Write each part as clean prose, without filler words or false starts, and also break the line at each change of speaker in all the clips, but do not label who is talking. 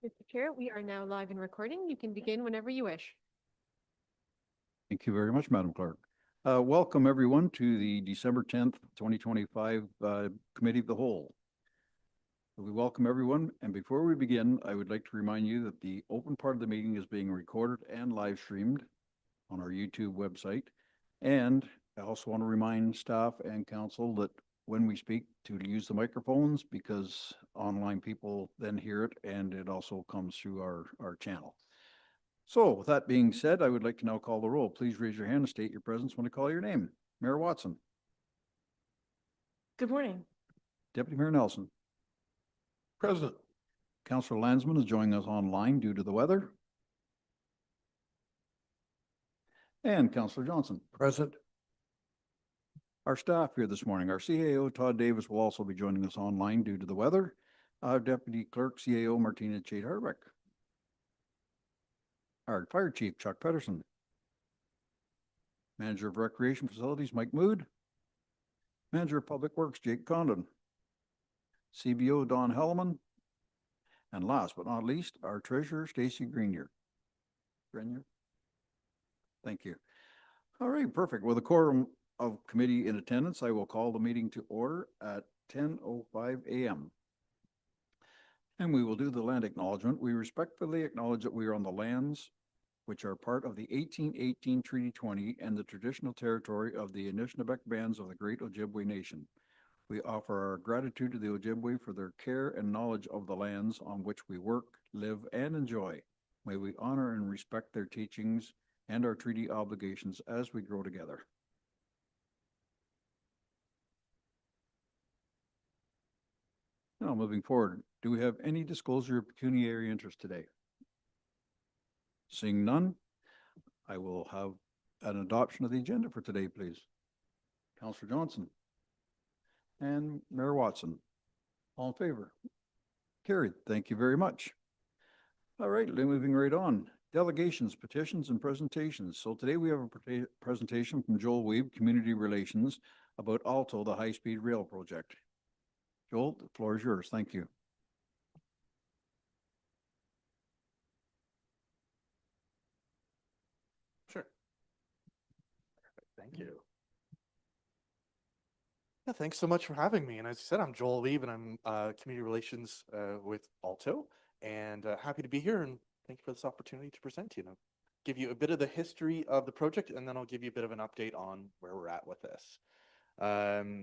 Mr. Chair, we are now live and recording. You can begin whenever you wish.
Thank you very much, Madam Clerk. Welcome everyone to the December 10th, 2025 Committee of the Whole. We welcome everyone, and before we begin, I would like to remind you that the open part of the meeting is being recorded and live streamed on our YouTube website. And I also want to remind staff and council that when we speak to use the microphones, because online people then hear it and it also comes through our channel. So with that being said, I would like to now call the roll. Please raise your hand and state your presence when I call your name. Mayor Watson.
Good morning.
Deputy Mayor Nelson.
Present.
Councillor Landsman is joining us online due to the weather. And Councillor Johnson.
Present.
Our staff here this morning, our CAO Todd Davis will also be joining us online due to the weather. Our Deputy Clerk CAO Martina Chait Harbeck. Our Fire Chief Chuck Pedersen. Manager of Recreation Facilities Mike Mood. Manager of Public Works Jake Condon. CBO Don Hellman. And last but not least, our Treasurer Stacy Grenier. Thank you. All right, perfect. With a quorum of committee in attendance, I will call the meeting to order at 10:05 a.m. And we will do the land acknowledgement. We respectfully acknowledge that we are on the lands which are part of the 1818 Treaty 20 and the traditional territory of the Anishinaabe bands of the Great Ojibwe Nation. We offer our gratitude to the Ojibwe for their care and knowledge of the lands on which we work, live, and enjoy. May we honor and respect their teachings and our treaty obligations as we grow together. Now, moving forward, do we have any disclosure of pecuniary interest today? Seeing none, I will have an adoption of the agenda for today, please. Councillor Johnson and Mayor Watson, all in favor? Carried. Thank you very much. All right, moving right on. Delegations, petitions, and presentations. So today we have a presentation from Joel Weeb, Community Relations, about Alto, the high-speed rail project. Joel, the floor is yours. Thank you.
Sure. Thank you. Yeah, thanks so much for having me. And as you said, I'm Joel Weeb, and I'm Community Relations with Alto, and happy to be here. And thank you for this opportunity to present to you. I'll give you a bit of the history of the project, and then I'll give you a bit of an update on where we're at with this.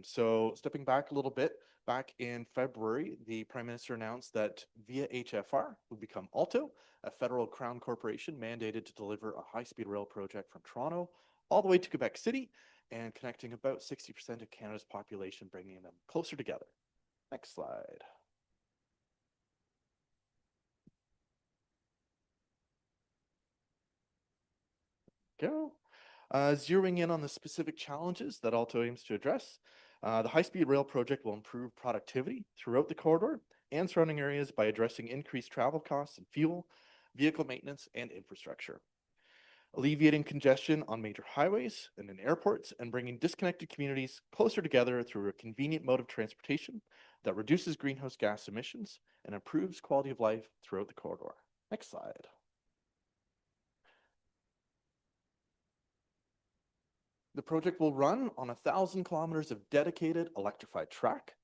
So stepping back a little bit, back in February, the Prime Minister announced that Via HFR would become Alto, a federal crown corporation mandated to deliver a high-speed rail project from Toronto all the way to Quebec City and connecting about 60% of Canada's population, bringing them closer together. Next slide. Go. Zeroing in on the specific challenges that Alto aims to address, the high-speed rail project will improve productivity throughout the corridor and surrounding areas by addressing increased travel costs and fuel, vehicle maintenance, and infrastructure, alleviating congestion on major highways and in airports, and bringing disconnected communities closer together through a convenient mode of transportation that reduces greenhouse gas emissions and improves quality of life throughout the corridor. Next slide. The project will run on 1,000 kilometers of dedicated electrified track.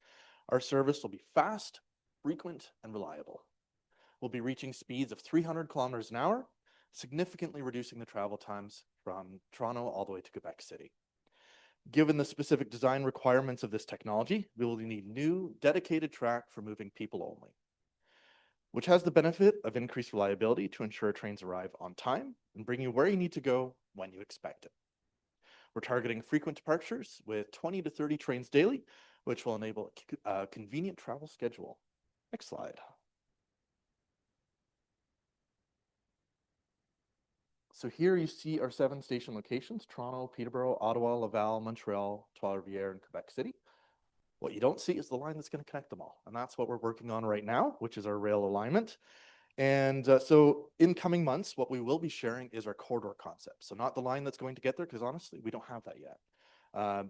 Our service will be fast, frequent, and reliable. We'll be reaching speeds of 300 kilometers an hour, significantly reducing the travel times from Toronto all the way to Quebec City. Given the specific design requirements of this technology, we will need new dedicated track for moving people only, which has the benefit of increased reliability to ensure trains arrive on time and bring you where you need to go when you expect it. We're targeting frequent departures with 20 to 30 trains daily, which will enable a convenient travel schedule. Next slide. So here you see our 7 station locations: Toronto, Peterborough, Ottawa, Laval, Montreal, Trois-Rivières, and Quebec City. What you don't see is the line that's going to connect them all. And that's what we're working on right now, which is our rail alignment. And so in coming months, what we will be sharing is our corridor concept. So not the line that's going to get there, because honestly, we don't have that yet.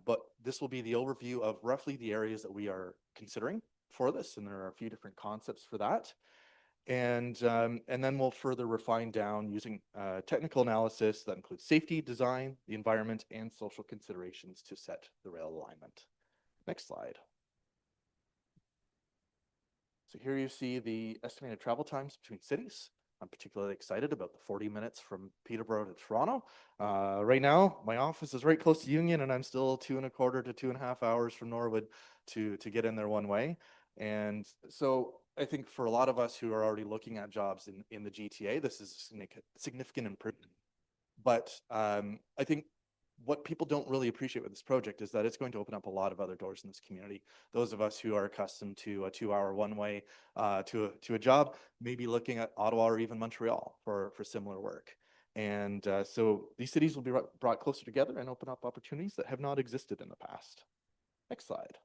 But this will be the overview of roughly the areas that we are considering for this. And there are a few different concepts for that. And then we'll further refine down using technical analysis that includes safety, design, the environment, and social considerations to set the rail alignment. Next slide. So here you see the estimated travel times between cities. I'm particularly excited about the 40 minutes from Peterborough to Toronto. Right now, my office is right close to Union, and I'm still 2.25 to 2.5 hours from Norwood to get in there one way. And so I think for a lot of us who are already looking at jobs in the GTA, this is a significant improvement. But I think what people don't really appreciate with this project is that it's going to open up a lot of other doors in this community. Those of us who are accustomed to a 2-hour one-way to a job may be looking at Ottawa or even Montreal for similar work. And so these cities will be brought closer together and open up opportunities that have not existed in the past. Next slide.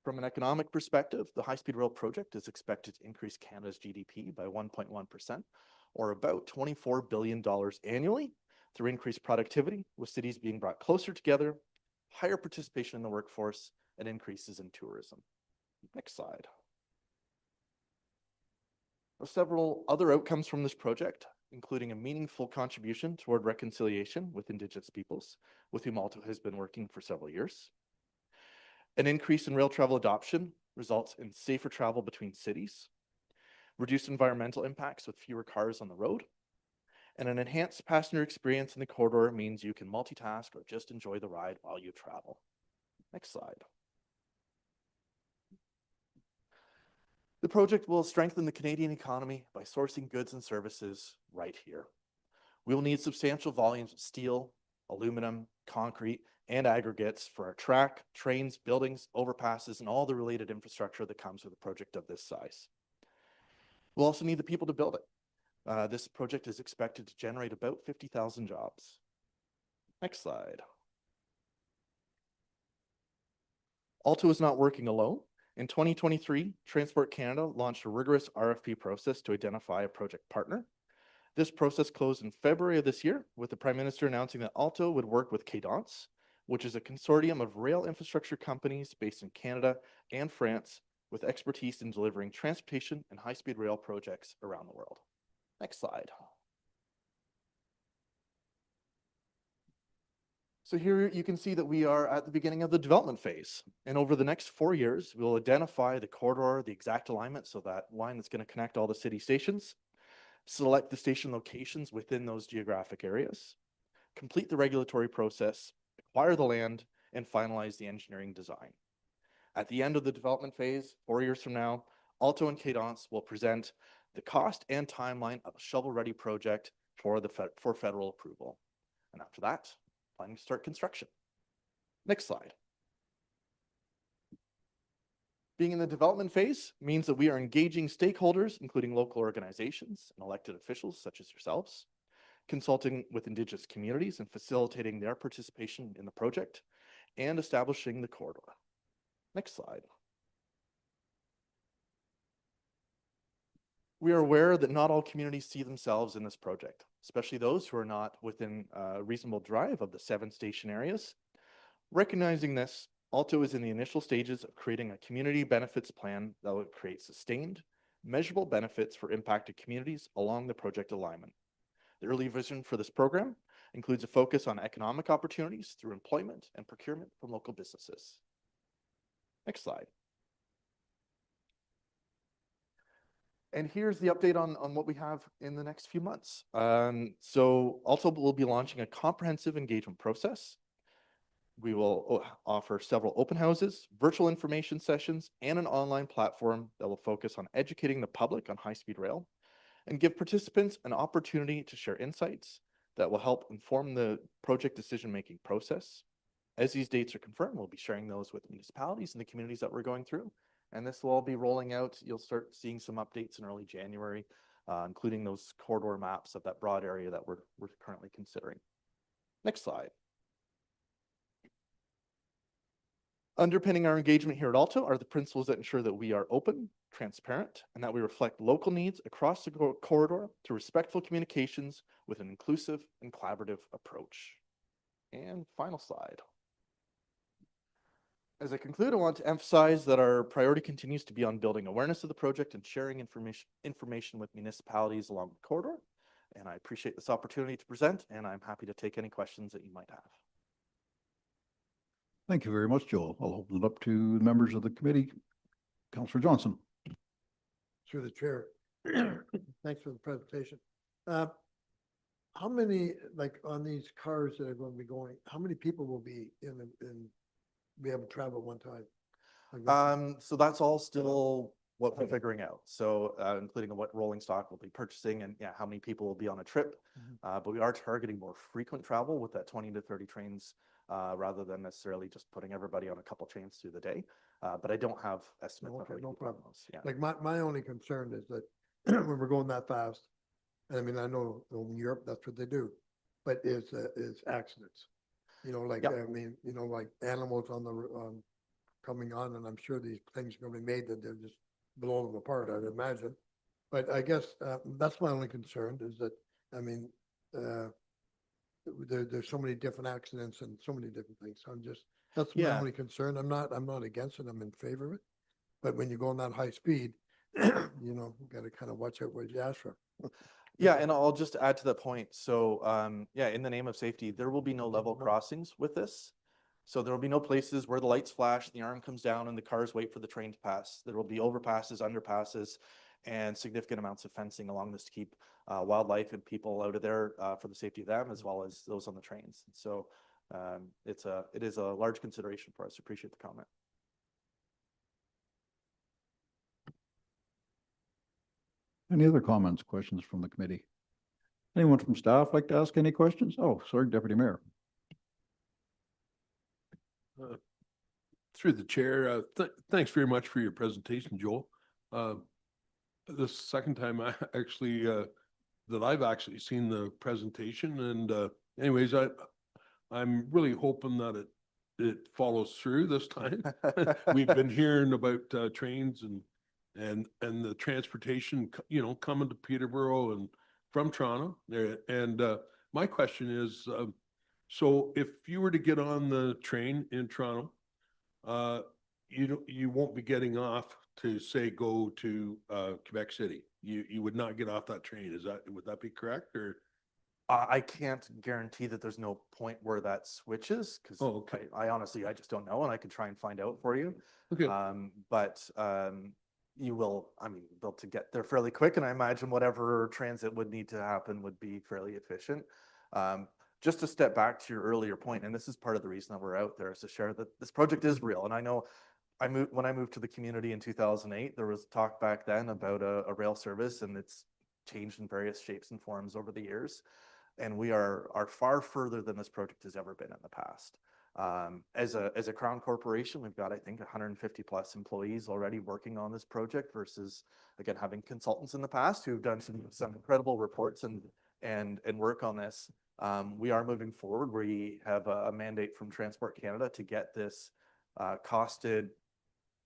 From an economic perspective, the high-speed rail project is expected to increase Canada's GDP by 1.1%, or about $24 billion annually, through increased productivity, with cities being brought closer together, higher participation in the workforce, and increases in tourism. Next slide. There are several other outcomes from this project, including a meaningful contribution toward reconciliation with Indigenous peoples, with whom Alto has been working for several years. An increase in rail travel adoption results in safer travel between cities, reduced environmental impacts with fewer cars on the road, and an enhanced passenger experience in the corridor means you can multitask or just enjoy the ride while you travel. Next slide. The project will strengthen the Canadian economy by sourcing goods and services right here. We will need substantial volumes of steel, aluminum, concrete, and aggregates for our track, trains, buildings, overpasses, and all the related infrastructure that comes with a project of this size. We'll also need the people to build it. This project is expected to generate about 50,000 jobs. Next slide. Alto is not working alone. In 2023, Transport Canada launched a rigorous RFP process to identify a project partner. This process closed in February of this year, with the Prime Minister announcing that Alto would work with Cadence, which is a consortium of rail infrastructure companies based in Canada and France, with expertise in delivering transportation and high-speed rail projects around the world. Next slide. So here you can see that we are at the beginning of the development phase. And over the next 4 years, we'll identify the corridor, the exact alignment, so that line that's going to connect all the city stations, select the station locations within those geographic areas, complete the regulatory process, acquire the land, and finalize the engineering design. At the end of the development phase, 4 years from now, Alto and Cadence will present the cost and timeline of a shovel-ready project for federal approval. And after that, planning to start construction. Next slide. Being in the development phase means that we are engaging stakeholders, including local organizations and elected officials such as yourselves, consulting with Indigenous communities and facilitating their participation in the project, and establishing the corridor. Next slide. We are aware that not all communities see themselves in this project, especially those who are not within a reasonable drive of the 7 station areas. Recognizing this, Alto is in the initial stages of creating a community benefits plan that will create sustained, measurable benefits for impacted communities along the project alignment. The early vision for this program includes a focus on economic opportunities through employment and procurement from local businesses. Next slide. And here's the update on what we have in the next few months. So Alto will be launching a comprehensive engagement process. We will offer several open houses, virtual information sessions, and an online platform that will focus on educating the public on high-speed rail and give participants an opportunity to share insights that will help inform the project decision-making process. As these dates are confirmed, we'll be sharing those with municipalities and the communities that we're going through. And this will all be rolling out. You'll start seeing some updates in early January, including those corridor maps of that broad area that we're currently considering. Next slide. Underpinning our engagement here at Alto are the principles that ensure that we are open, transparent, and that we reflect local needs across the corridor through respectful communications with an inclusive and collaborative approach. And final slide. As I conclude, I want to emphasize that our priority continues to be on building awareness of the project and sharing information with municipalities along the corridor. And I appreciate this opportunity to present, and I'm happy to take any questions that you might have.
Thank you very much, Joel. I'll open it up to members of the committee. Councillor Johnson.
Through the chair. Thanks for the presentation. How many, like on these cars that are going to be going, how many people will be in be able to travel at one time? Like,
So that's all still what we're figuring out. So including what rolling stock we'll be purchasing and how many people will be on a trip. But we are targeting more frequent travel with that 20 to 30 trains rather than necessarily just putting everybody on a couple trains through the day. But I don't have estimates. on how
Okay,
many
no
people on
problem.
those. Yeah.
Like my only concern is that when we're going that fast, and I mean, I know in Europe, that's what they do, but is accidents. You know, like,
Yep.
I mean, you know, like animals on the, coming on, and I'm sure these things are gonna be made that they're just blow them apart, I'd imagine. But I guess, that's my only concern is that, I mean, there's so many different accidents and so many different things. So that's my
Yeah.
only concern. I'm not against it. I'm in favor of it. But when you go on that high speed, you know, you gotta kind of watch out what you ask for.
Yeah, and I'll just add to that point. So, in the name of safety, there will be no level crossings with this. So there will be no places where the lights flash, the alarm comes down and the cars wait for the train to pass. There will be overpasses, underpasses, and significant amounts of fencing along this to keep wildlife and people out of there for the safety of them as well as those on the trains. So it is a large consideration for us. Appreciate the comment.
Any other comments, questions from the committee? Anyone from staff like to ask any questions? Oh, sorry, Deputy Mayor.
Through the chair, thanks very much for your presentation, Joel. The second time I actually, that I've actually seen the presentation and, anyways, I'm really hoping that it follows through this time. We've been hearing about, trains and the transportation, you know, coming to Peterborough and from Toronto. And, my question is, so if you were to get on the train in Toronto, you won't be getting off to say go to Quebec City. You would not get off that train. Would that be correct or?
I can't guarantee that there's no point where that switches because
Oh, okay.
I honestly, I just don't know and I could try and find out for you.
Okay.
But you will, I mean, be able to get there fairly quick and I imagine whatever transit would need to happen would be fairly efficient. Just to step back to your earlier point, and this is part of the reason that we're out there is to share that this project is real. And I know when I moved to the community in 2008, there was talk back then about a rail service and it's changed in various shapes and forms over the years. And we are far further than this project has ever been in the past. As a Crown corporation, we've got, I think, 150 plus employees already working on this project versus, again, having consultants in the past who've done some incredible reports and work on this. We are moving forward. We have a mandate from Transport Canada to get this costed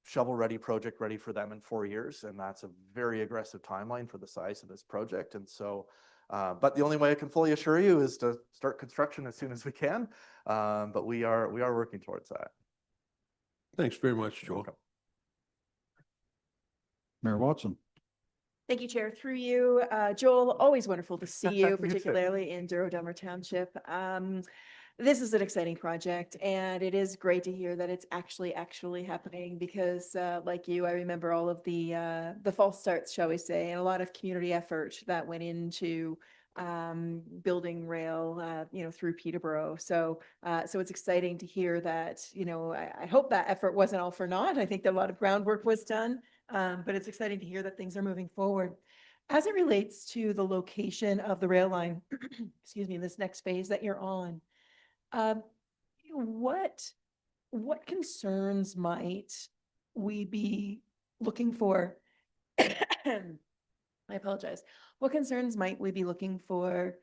shovel-ready project ready for them in 4 years. And that's a very aggressive timeline for the size of this project. And so, but the only way I can fully assure you is to start construction as soon as we can. But we are working towards that.
Thanks very much, Joel.
Welcome.
Mayor Watson.
Thank you, Chair. Through you, Joel, always wonderful to see
You
you,
too.
particularly in Douro-Dummer Township. This is an exciting project and it is great to hear that it's actually happening because like you, I remember all of the false starts, shall we say, and a lot of community effort that went into building rail, through Peterborough. So it's exciting to hear that, I hope that effort wasn't all for naught. I think that a lot of groundwork was done, but it's exciting to hear that things are moving forward. As it relates to the location of the rail line, excuse me, this next phase that you're on, what concerns might we be looking for? I apologize. What concerns might we be looking for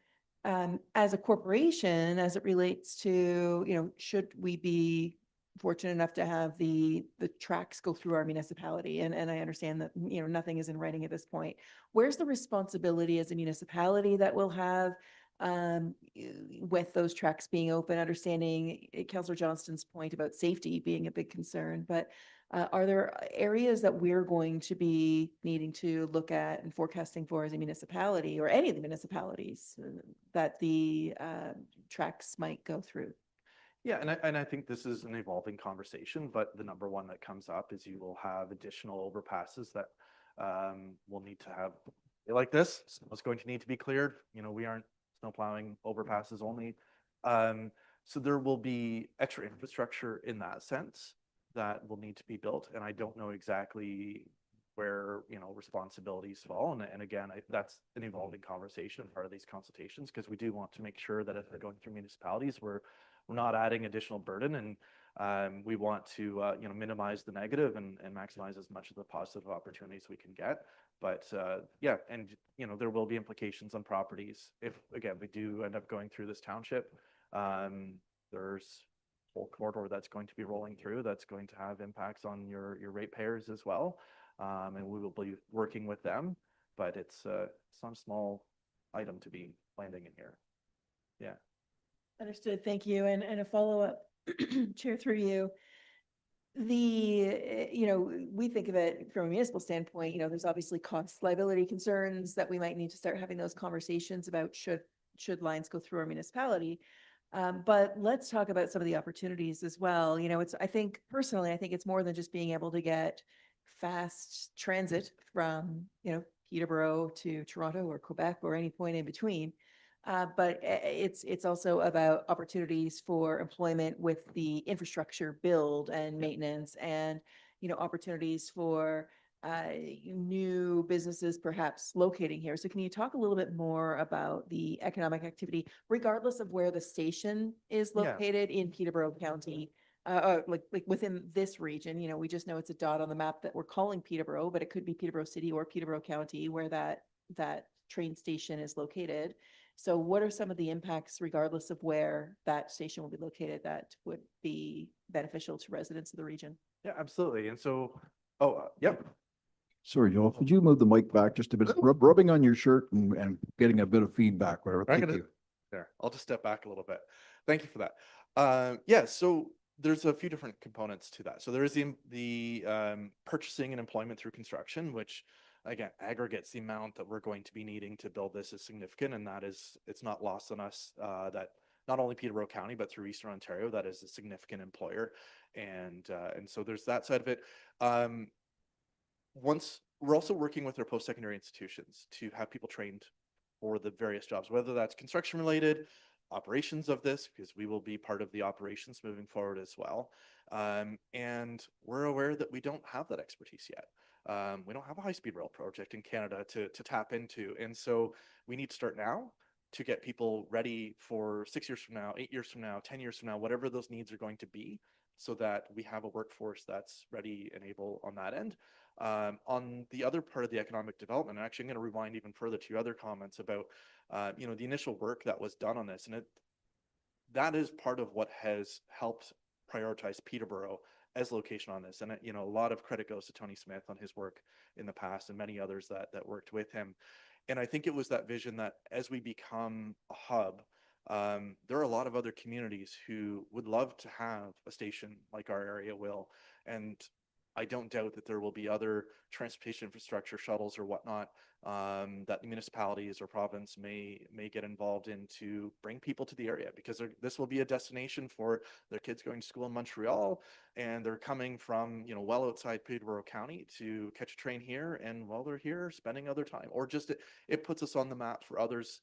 as a corporation as it relates to, should we be fortunate enough to have the tracks go through our municipality? And I understand that, nothing is in writing at this point. Where's the responsibility as a municipality that we'll have with those tracks being open, understanding Councillor Johnston's point about safety being a big concern, but are there areas that we're going to be needing to look at and forecasting for as a municipality or any of the municipalities that the tracks might go through?
Yeah, and I think this is an evolving conversation, but the number one that comes up is you will have additional overpasses that will need to have like this. It's going to need to be cleared. You know, we aren't snow plowing overpasses only. So there will be extra infrastructure in that sense that will need to be built. And I don't know exactly where, you know, responsibilities fall. And again, that's an evolving conversation, part of these consultations, because we do want to make sure that if they're going through municipalities, we're not adding additional burden, and we want to you know, minimize the negative and maximize as much of the positive opportunities we can get. But yeah, and you know, there will be implications on properties if, again, we do end up going through this township. There's a whole corridor that's going to be rolling through that's going to have impacts on your ratepayers as well, and we will be working with them. But it's not a small item to be landing in here. Yeah.
Understood. Thank you. And a follow-up, Chair, through you. You know, we think of it from a municipal standpoint, you know, there's obviously cost liability concerns that we might need to start having those conversations about should lines go through our municipality. But let's talk about some of the opportunities as well. You know, I think personally, I think it's more than just being able to get fast transit from, you know, Peterborough to Toronto or Quebec or any point in between. But it's also about opportunities for employment with the infrastructure build and maintenance, and, you know, opportunities for new businesses perhaps locating here. So can you talk a little bit more about the economic activity, regardless of where the station is
Yeah.
located in Peterborough County? Like within this region, you know, we just know it's a dot on the map that we're calling Peterborough, but it could be Peterborough City or Peterborough County where that train station is located. So what are some of the impacts, regardless of where that station will be located, that would be beneficial to residents of the region?
Yeah, absolutely. And so, yep.
Sorry, Joel, could you move the mic back just a bit? Rubbing on your shirt and getting a bit of feedback, whatever.
I'm
Thank
gonna-
you.
There, I'll just step back a little bit. Thank you for that. Yeah, so there's a few different components to that. So there is the purchasing and employment through construction, which again aggregates the amount that we're going to be needing to build this is significant, and that is, it's not lost on us that not only Peterborough County but through Eastern Ontario, that is a significant employer, and so there's that side of it. Once we're also working with our post-secondary institutions to have people trained for the various jobs, whether that's construction related, operations of this, because we will be part of the operations moving forward as well. And we're aware that we don't have that expertise yet. We don't have a high-speed rail project in Canada to tap into. And so we need to start now to get people ready for 6 years from now, 8 years from now, 10 years from now, whatever those needs are going to be, so that we have a workforce that's ready and able on that end. On the other part of the economic development, and actually I'm going to rewind even further to your other comments about, you know, the initial work that was done on this, and that is part of what has helped prioritize Peterborough as location on this. And you know, a lot of credit goes to Tony Smith on his work in the past, and many others that worked with him. And I think it was that vision that as we become a hub, there are a lot of other communities who would love to have a station like our area will. And I don't doubt that there will be other transportation infrastructure, shuttles or whatnot, that the municipalities or province may get involved in to bring people to the area, because this will be a destination for their kids going to school in Montreal, and they're coming from, you know, well outside Peterborough County to catch a train here, and while they're here spending other time, or just it puts us on the map for others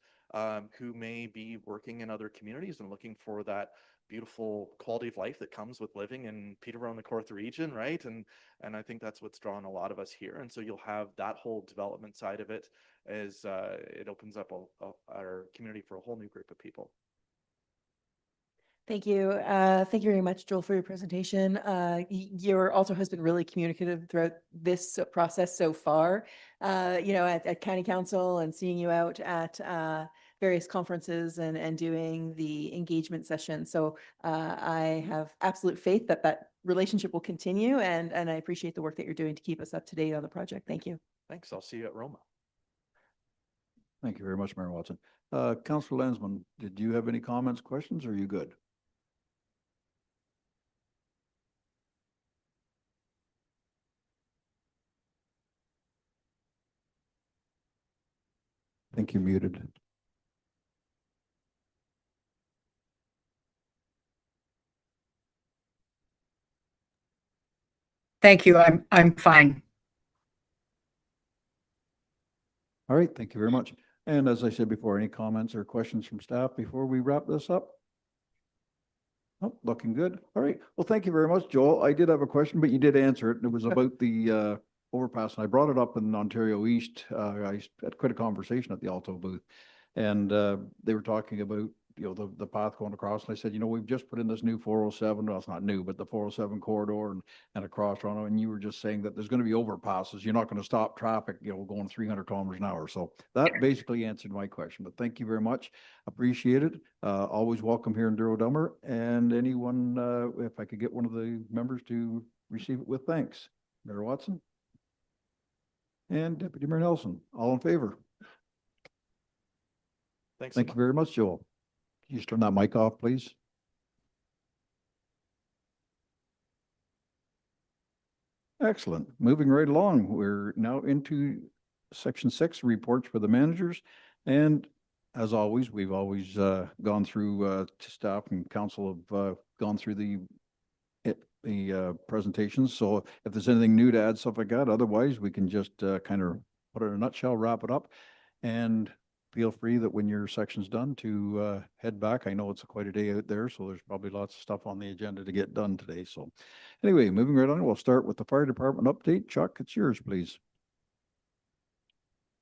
who may be working in other communities and looking for that beautiful quality of life that comes with living in Peterborough and the Kawartha region, right? And I think that's what's drawn a lot of us here. And so you'll have that whole development side of it as it opens up our community for a whole new group of people.
Thank you. Thank you very much, Joel, for your presentation. Your alto has been really communicative throughout this process so far, you know, at County Council, and seeing you out at various conferences and doing the engagement session. So I have absolute faith that that relationship will continue, and I appreciate the work that you're doing to keep us up to date on the project. Thank you.
Thanks. I'll see you at Roma.
Thank you very much, Mayor Watson. Councillor Lansman, did you have any comments, questions, or are you good? I think you're muted.
Thank you. I'm fine.
All right, thank you very much. And as I said before, any comments or questions from staff before we wrap this up? Oh, looking good. All right. Well, thank you very much, Joel. I did have a question, but you did answer it. And it was about the overpass. And I brought it up in Ontario East. I had quite a conversation at the Alto booth. And they were talking about, the path going across. And I said, we've just put in this new 407. Well, it's not new, but the 407 corridor and across Toronto. And you were just saying that there's going to be overpasses. You're not going to stop traffic, going 300 kilometers an hour. So that basically answered my question. But thank you very much. Appreciate it. Always welcome here in Douro-Dummer. And anyone, if I could get one of the members to receive it with thanks. Mayor Watson and Deputy Mayor Nelson, all in favor.
Thanks.
Thank you very much, Joel. Can you just turn that mic off, please? Excellent. Moving right along, we're now into section 6, reports for the managers. And as always, we've always gone through, staff and council have gone through the presentations. So if there's anything new to add, stuff like that, otherwise we can just kind of put it in a nutshell, wrap it up. And feel free that when your section's done to head back. I know it's quite a day out there, so there's probably lots of stuff on the agenda to get done today. So anyway, moving right on, we'll start with the fire department update. Chuck, it's yours, please.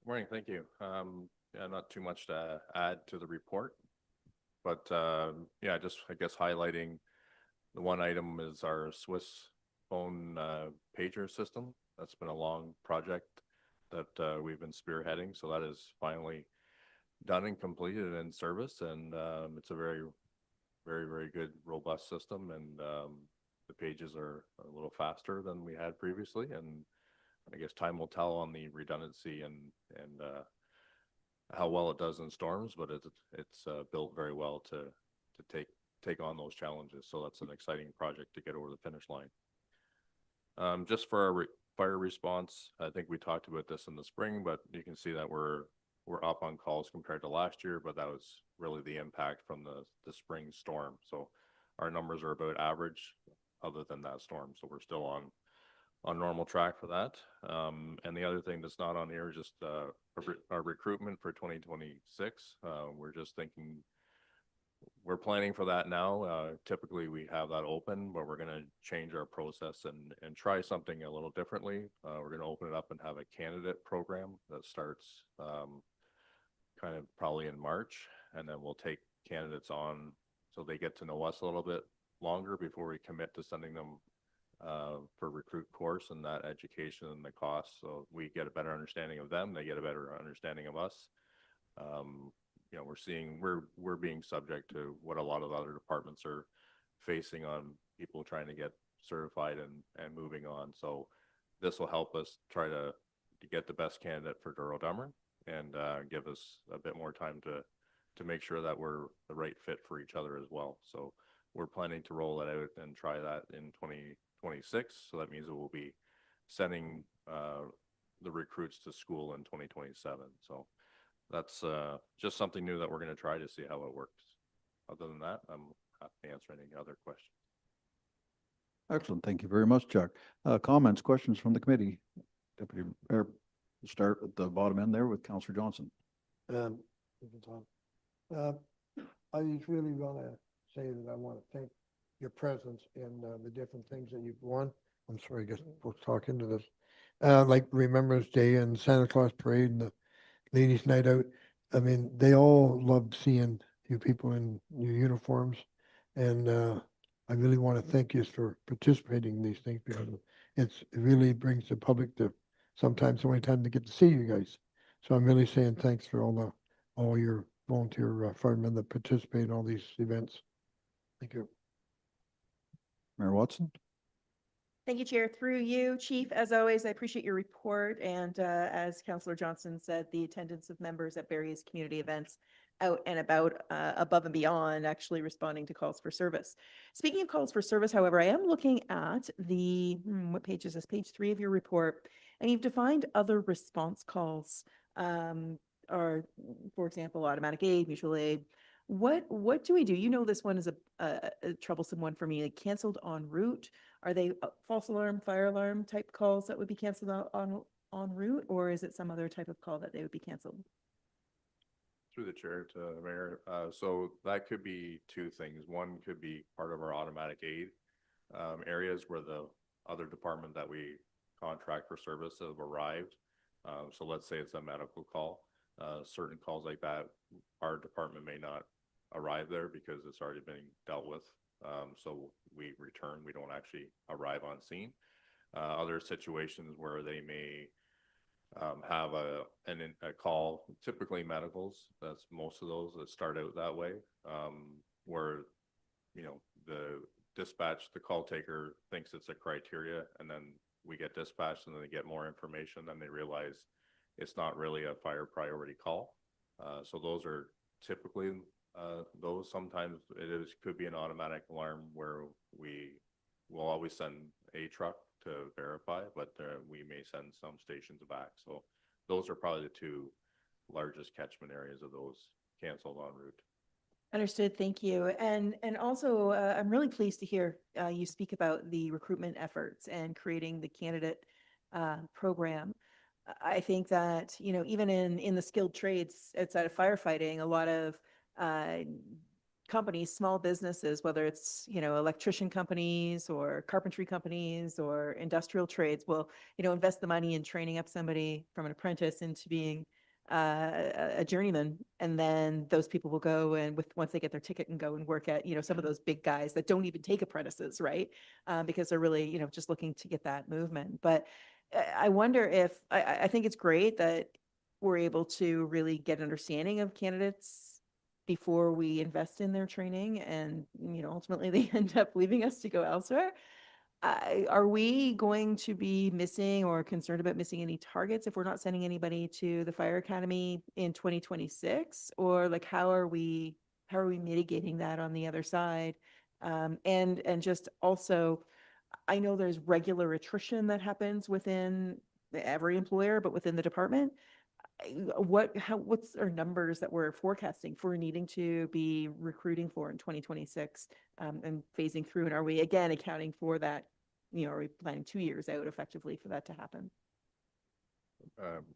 Morning, thank you. Yeah, not too much to add to the report, but yeah, just I guess highlighting the one item is our Swiss phone pager system. That's been a long project that we've been spearheading, so that is finally done and completed and in service, and it's a very, very, very good, robust system, and the pages are a little faster than we had previously, and I guess time will tell on the redundancy and how well it does in storms, but it's built very well to take on those challenges. So that's an exciting project to get over the finish line. Just for our fire response, I think we talked about this in the spring, but you can see that we're up on calls compared to last year, but that was really the impact from the spring storm. So our numbers are about average other than that storm. So we're still on normal track for that. And the other thing that's not on here is just our recruitment for 2026. We're just thinking, we're planning for that now. Typically we have that open, but we're going to change our process and try something a little differently. We're going to open it up and have a candidate program that starts kind of probably in March, and then we'll take candidates on so they get to know us a little bit longer before we commit to sending them for recruit course and that education and the cost. So we get a better understanding of them, they get a better understanding of us. We're being subject to what a lot of other departments are facing on people trying to get certified and moving on. So this will help us try to get the best candidate for Douro-Dummer and give us a bit more time to make sure that we're the right fit for each other as well. So we're planning to roll that out and try that in 2026. So that means it will be sending the recruits to school in 2027. So that's just something new that we're going to try to see how it works. Other than that, I'm happy to answer any other questions.
Excellent. Thank you very much, Chuck. Comments, questions from the committee? Deputy Mayor, we'll start at the bottom end there with Councillor Johnson.
I just really want to say that I want to thank your presence in the different things that you've won. I'm sorry, I guess we'll talk into this. Like Remembrance Day and Santa Claus Parade and the Ladies' Night Out. I mean, they all loved seeing you people in your uniforms. And I really want to thank you for participating in these things because it really brings the public to sometimes the only time to get to see you guys. So I'm really saying thanks for all your volunteer firemen that participate in all these events. Thank you.
Mayor Watson?
Thank you, Chair. Through you, Chief, as always, I appreciate your report. And as Councillor Johnson said, the attendance of members at various community events out and about, above and beyond actually responding to calls for service. Speaking of calls for service, however, I am looking at what page is this? Page 3 of your report, and you've defined other response calls, or for example, automatic aid, mutual aid. What do we do? You know, this one is a troublesome one for me, like canceled en route. Are they false alarm, fire alarm type calls that would be canceled out en route, or is it some other type of call that they would be canceled?
Through the chair to the mayor, so that could be two things. One could be part of our automatic aid areas where the other department that we contract for service have arrived. So let's say it's a medical call. Certain calls like that, our department may not arrive there because it's already been dealt with. So we return, we don't actually arrive on scene. Other situations where they may have a call, typically medicals, that's most of those that start out that way, where, you know, the dispatch, the call taker thinks it's a criteria, and then we get dispatched and then they get more information, then they realize it's not really a fire priority call. So those are typically those. Sometimes could be an automatic alarm where we will always send a truck to verify, but we may send some stations back. So those are probably the two largest catchment areas of those canceled en route.
Understood. Thank you. And also, I'm really pleased to hear you speak about the recruitment efforts and creating the candidate program. I think that, you know, even in the skilled trades outside of firefighting, a lot of companies, small businesses, whether it's, you know, electrician companies or carpentry companies or industrial trades, will, you know, invest the money in training up somebody from an apprentice into being a journeyman, and then those people will go and once they get their ticket and go and work at, you know, some of those big guys that don't even take apprentices, right? Because they're really, you know, just looking to get that movement. But I wonder if I think it's great that we're able to really get understanding of candidates before we invest in their training, and, you know, ultimately they end up leaving us to go elsewhere. Are we going to be missing or concerned about missing any targets if we're not sending anybody to the fire academy in 2026? Or like, how are we mitigating that on the other side? And just also, I know there's regular attrition that happens within every employer, but within the department. What's our numbers that we're forecasting for needing to be recruiting for in 2026, and phasing through? And are we again accounting for that? You know, are we planning 2 years out effectively for that to happen?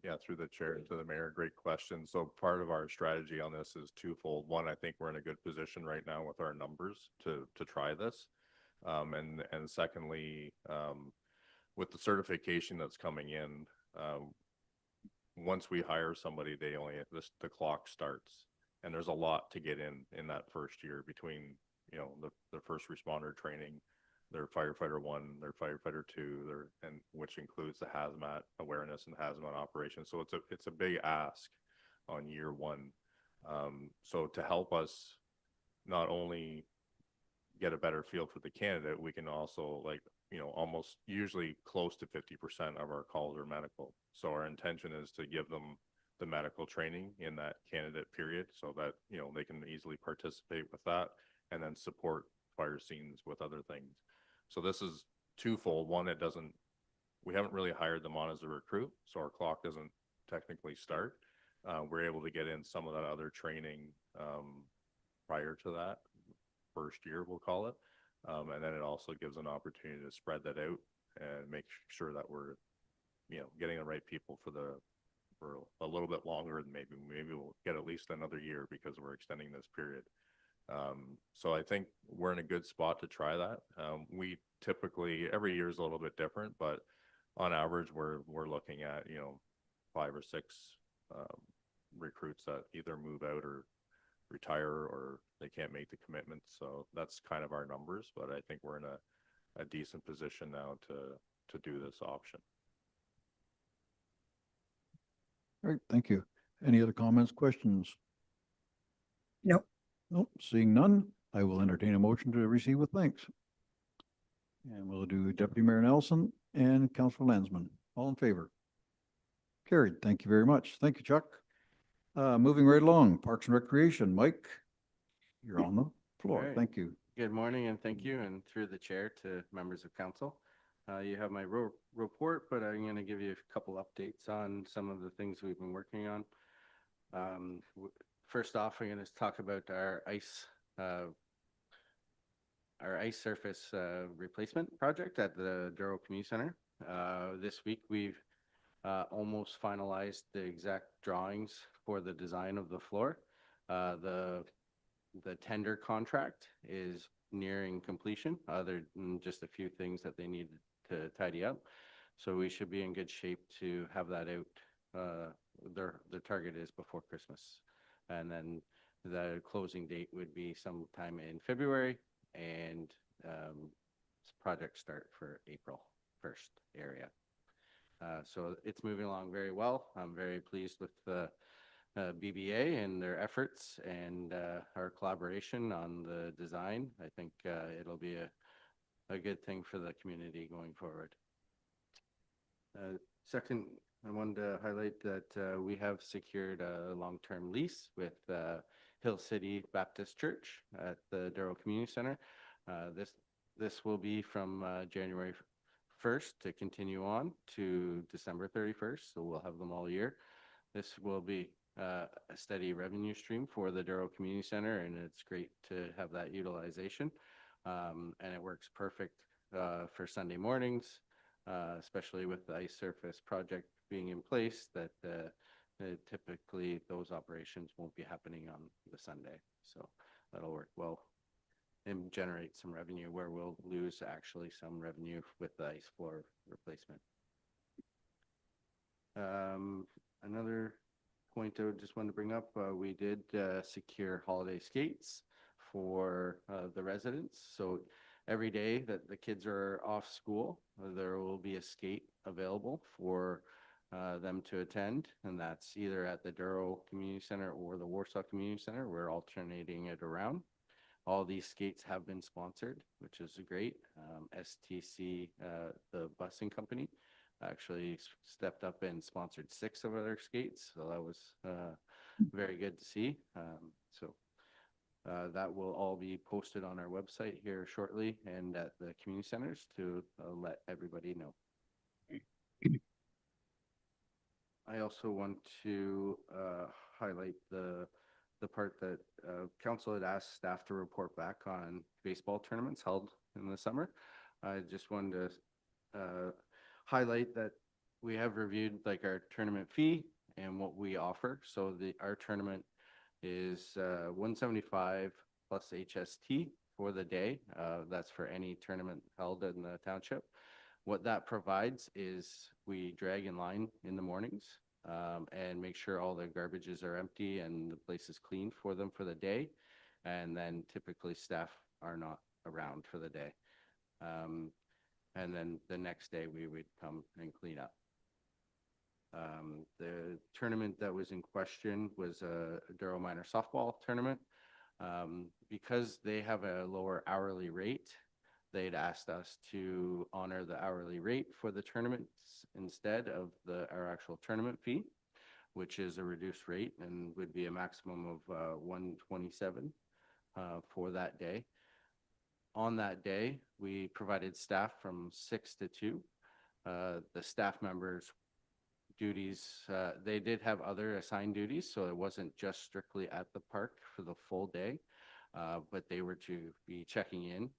Yeah, through the chair to the mayor, great question. So part of our strategy on this is twofold. One, I think we're in a good position right now with our numbers to try this. And secondly, with the certification that's coming in, once we hire somebody, the clock starts, and there's a lot to get in that first year between, you know, the first responder training, their firefighter 1, their firefighter 2, and which includes the hazmat awareness and hazmat operations. So it's a big ask on year 1. So to help us not only get a better feel for the candidate, we can also, like, you know, almost usually close to 50% of our calls are medical. So our intention is to give them the medical training in that candidate period so that, you know, they can easily participate with that and then support fire scenes with other things. So this is twofold. One, we haven't really hired them on as a recruit, so our clock doesn't technically start. We're able to get in some of that other training prior to that first year, we'll call it. And then it also gives an opportunity to spread that out and make sure that we're, you know, getting the right people for a little bit longer than maybe we'll get at least another year because we're extending this period. So I think we're in a good spot to try that. We typically, every year is a little bit different, but on average, we're looking at, you know, 5 or 6 recruits that either move out or retire or they can't make the commitment. So that's kind of our numbers, but I think we're in a decent position now to do this option.
All right, thank you. Any other comments, questions?
Nope.
Nope, seeing none, I will entertain a motion to receive with thanks. And we'll do Deputy Mayor Nelson and Councilor Landsman. All in favor? Carried. Thank you very much. Thank you, Chuck. Moving right along, Parks and Recreation, Mike, you're on the floor.
Alright.
Thank you.
Good morning and thank you, and through the chair to members of council. You have my report, but I'm going to give you a couple updates on some of the things we've been working on. First off, I'm going to talk about our ice surface replacement project at the Douro Community Center. This week, we've almost finalized the exact drawings for the design of the floor. The tender contract is nearing completion, other than just a few things that they need to tidy up. So we should be in good shape to have that out. Their target is before Christmas. And then the closing date would be sometime in February, and project start for April 1st area. So it's moving along very well. I'm very pleased with the BBA and their efforts and our collaboration on the design. I think it'll be a good thing for the community going forward. Second, I wanted to highlight that we have secured a long-term lease with Hill City Baptist Church at the Douro Community Center. This will be from January 1st to continue on to December 31st, so we'll have them all year. This will be a steady revenue stream for the Douro Community Center, and it's great to have that utilization. And it works perfect for Sunday mornings, especially with the ice surface project being in place, that typically those operations won't be happening on the Sunday. So that'll work well and generate some revenue where we'll lose actually some revenue with the ice floor replacement. Another point I just wanted to bring up, we did secure holiday skates for the residents. So every day that the kids are off school, there will be a skate available for them to attend, and that's either at the Douro Community Center or the Warsaw Community Center. We're alternating it around. All these skates have been sponsored, which is great. STC, the busing company, actually stepped up and sponsored 6 of our skates. So that was very good to see. That will all be posted on our website here shortly and at the community centers to let everybody know. I also want to highlight the part that council had asked staff to report back on baseball tournaments held in the summer. I just wanted to highlight that we have reviewed like our tournament fee and what we offer. So our tournament is $175 plus HST for the day. That's for any tournament held in the township. What that provides is we drag in line in the mornings and make sure all the garbages are empty and the place is clean for them for the day. And then typically staff are not around for the day. And then the next day we would come and clean up. The tournament that was in question was a Douro Minor softball tournament. Because they have a lower hourly rate, they'd asked us to honor the hourly rate for the tournaments instead of our actual tournament fee, which is a reduced rate and would be a maximum of $127 for that day. On that day, we provided staff from 6 to 2. The staff members' duties, they did have other assigned duties, so it wasn't just strictly at the park for the full day, but they were to be checking in,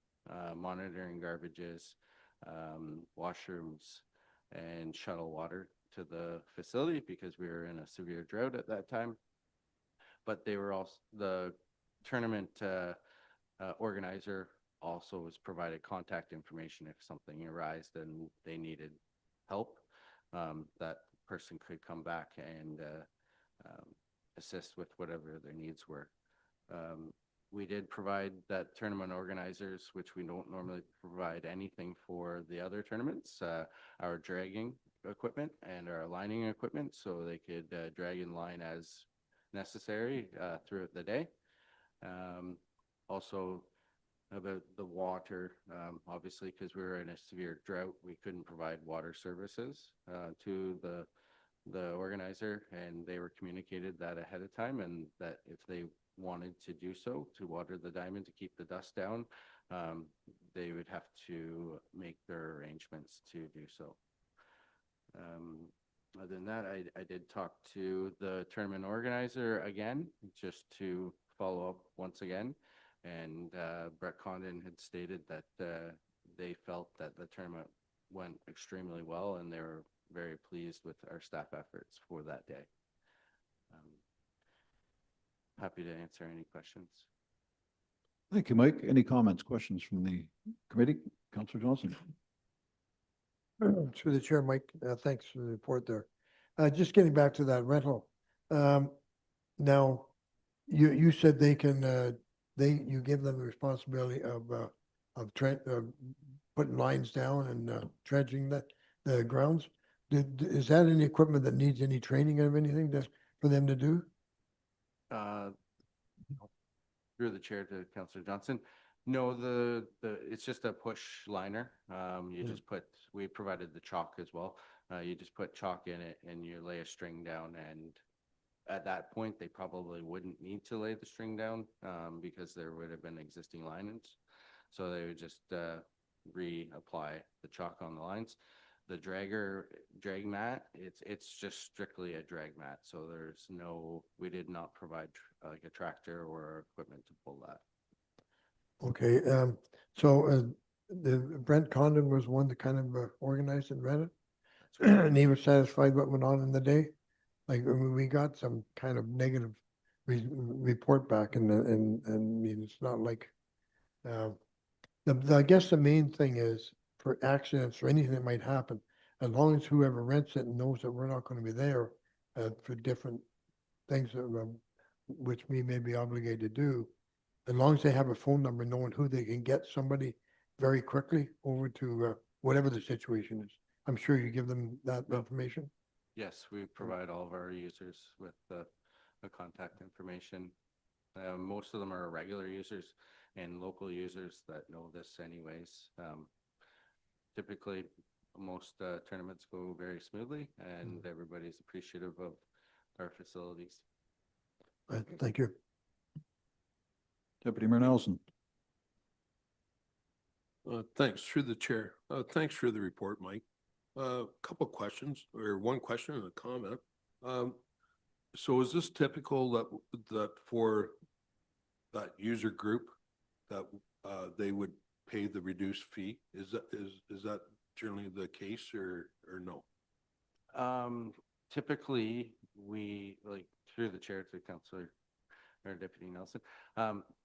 monitoring garbages, washrooms, and shuttle water to the facility because we were in a severe drought at that time. But they were also, the tournament organizer also was provided contact information if something arose and they needed help. That person could come back and assist with whatever their needs were. We did provide that tournament organizers, which we don't normally provide anything for the other tournaments, our dragging equipment and our lining equipment, so they could drag in line as necessary throughout the day. Also about the water, obviously, because we were in a severe drought, we couldn't provide water services to the organizer, and they were communicated that ahead of time, and that if they wanted to do so, to water the diamond, to keep the dust down, they would have to make their arrangements to do so. Other than that, I did talk to the tournament organizer again, just to follow up once again. And Brett Condon had stated that they felt that the tournament went extremely well, and they were very pleased with our staff efforts for that day. Happy to answer any questions.
Thank you, Mike. Any comments, questions from the committee? Councillor Johnson?
Through the chair, Mike, thanks for the report there. Just getting back to that rental. Now, you said they can, you give them the responsibility of putting lines down and dredging the grounds. Is that any equipment that needs any training of anything for them to do?
Through the chair to Councillor Johnson. No, it's just a push liner. You just we provided the chalk as well. You just put chalk in it and you lay a string down, and at that point, they probably wouldn't need to lay the string down because there would have been existing linings. So they would just reapply the chalk on the lines. The drag mat, it's just strictly a drag mat. So we did not provide like a tractor or equipment to pull that.
Okay, so the Brent Condon was one that kind of organized and read it? And he was satisfied what went on in the day? Like, we got some kind of negative report back, and I mean, it's not like, I guess the main thing is for accidents or anything that might happen, as long as whoever rents it knows that we're not going to be there for different things that, which we may be obligated to do, as long as they have a phone number, knowing who they can get somebody very quickly over to whatever the situation is. I'm sure you give them that information.
Yes, we provide all of our users with the contact information. Most of them are regular users and local users that know this anyways. Typically, most tournaments go very smoothly, and everybody's appreciative of our facilities.
Thank you.
Deputy Mayor Nelson?
Thanks, through the chair. Thanks for the report, Mike. Couple questions, or one question and a comment. So is this typical that for that user group that they would pay the reduced fee? Is that generally the case, or no?
Typically, we, like, through the chair to Councillor or Deputy Nelson,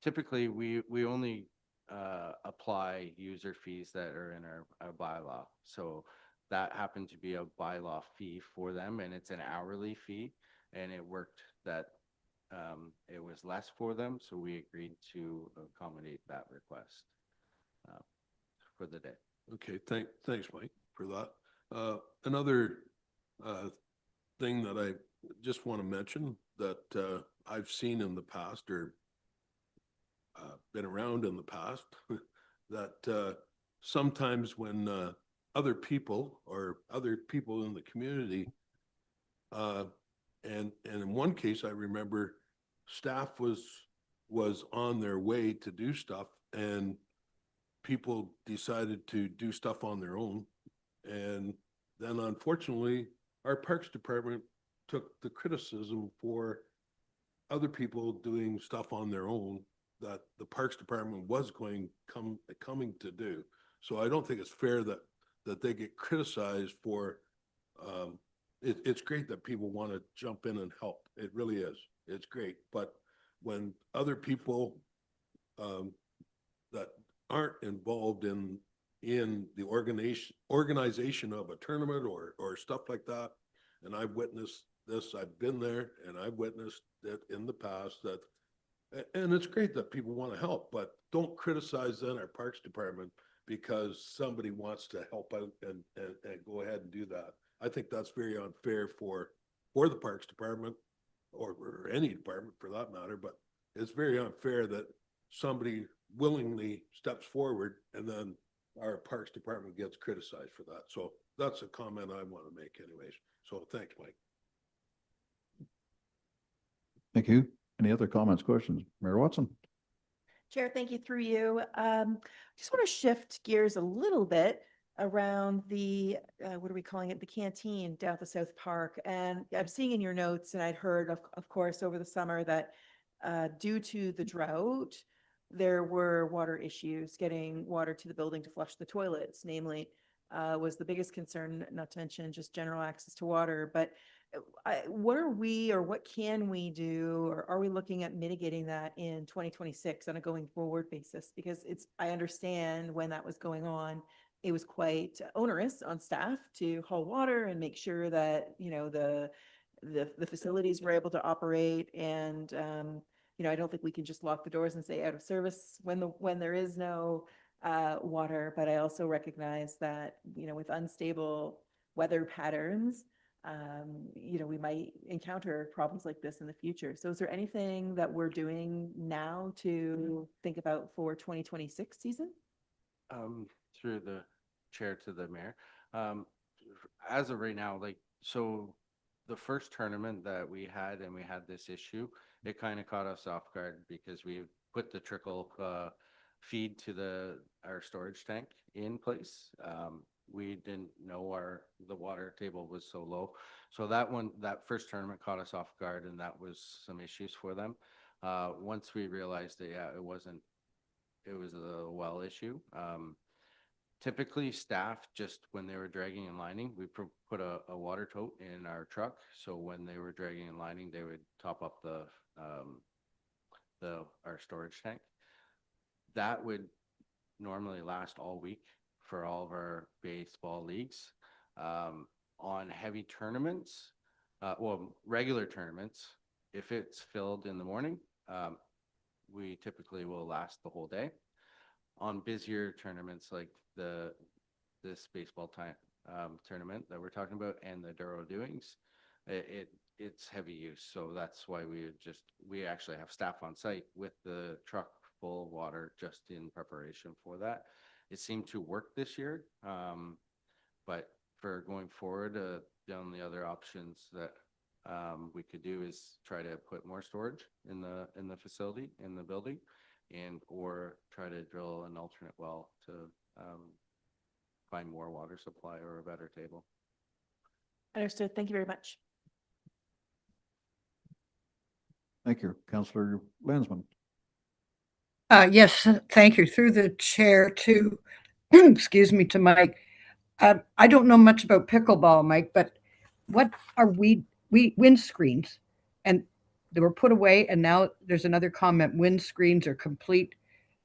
typically we only apply user fees that are in our bylaw. So that happened to be a bylaw fee for them, and it's an hourly fee, and it worked that it was less for them, so we agreed to accommodate that request for the day.
Okay, thanks, Mike, for that. Another thing that I just want to mention that I've seen in the past, or been around in the past, that sometimes when other people in the community, and in one case I remember staff was on their way to do stuff, and people decided to do stuff on their own, and then unfortunately our Parks Department took the criticism for other people doing stuff on their own that the Parks Department was coming to do. So I don't think it's fair that they get criticized for. It's great that people want to jump in and help. It really is. It's great. But when other people that aren't involved in the organization of a tournament or stuff like that, and I've witnessed this, I've been there, and I've witnessed it in the past, that, and it's great that people want to help, but don't criticize then our Parks Department because somebody wants to help out and go ahead and do that. I think that's very unfair for the Parks Department, or any department for that matter, but it's very unfair that somebody willingly steps forward and then our Parks Department gets criticized for that. So that's a comment I want to make anyways. So thanks, Mike.
Thank you. Any other comments, questions? Mayor Watson?
Chair, thank you through you. Just want to shift gears a little bit around the, what are we calling it? The canteen down at the South Park. And I'm seeing in your notes, and I'd heard of course, over the summer that due to the drought, there were water issues getting water to the building to flush the toilets, namely, was the biggest concern, not to mention just general access to water. But what are we, or what can we do, or are we looking at mitigating that in 2026 on a going forward basis? Because I understand when that was going on, it was quite onerous on staff to haul water and make sure that, the facilities were able to operate. And, I don't think we can just lock the doors and say out of service when there is no water. But I also recognize that, with unstable weather patterns, we might encounter problems like this in the future. So is there anything that we're doing now to think about for 2026 season?
Through the chair to the mayor. As of right now, so the first tournament that we had and we had this issue, it kind of caught us off guard because we put the trickle feed to our storage tank in place. We didn't know the water table was so low. So that first tournament caught us off guard, and that was some issues for them. Once we realized that, it was a well issue. Typically staff, just when they were dragging and lining, we put a water tote in our truck. So when they were dragging and lining, they would top up our storage tank. That would normally last all week for all of our baseball leagues. On heavy tournaments, regular tournaments, if it's filled in the morning, we typically will last the whole day. On busier tournaments like this baseball tournament that we're talking about and the Douro-Doings, it's heavy use. So that's why we actually have staff on site with the truck full of water just in preparation for that. It seemed to work this year, but for going forward, the only other options that we could do is try to put more storage in the facility, in the building, or try to drill an alternate well to find more water supply or a better table.
Understood. Thank you very much.
Thank you. Councillor Landsman?
Yes, thank you. Through the chair to, excuse me, to Mike. I don't know much about pickleball, Mike, but what are wind screens? And they were put away, and now there's another comment, wind screens are complete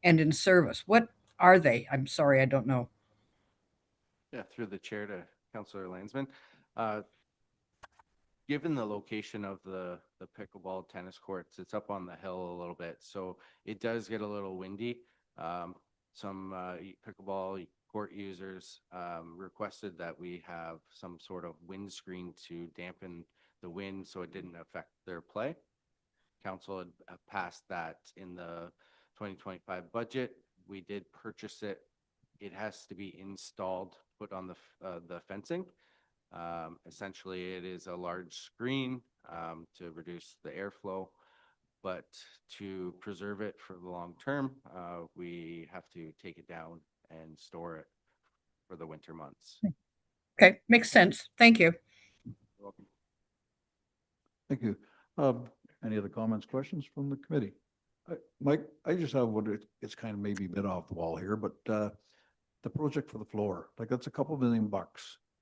and in service. What are they? I'm sorry, I don't know.
Yeah, through the chair to Councillor Landsman. Given the location of the pickleball tennis courts, it's up on the hill a little bit, so it does get a little windy. Some pickleball court users requested that we have some sort of windscreen to dampen the wind so it didn't affect their play. Council had passed that in the 2025 budget. We did purchase it. It has to be installed, put on the fencing. Essentially, it is a large screen to reduce the airflow, but to preserve it for the long term, we have to take it down and store it for the winter months.
Okay, makes sense. Thank you.
You're welcome.
Thank you. Any other comments, questions from the committee? Mike, I just have it's kind of maybe a bit off the wall here, but the project for the floor, that's a couple $1 million.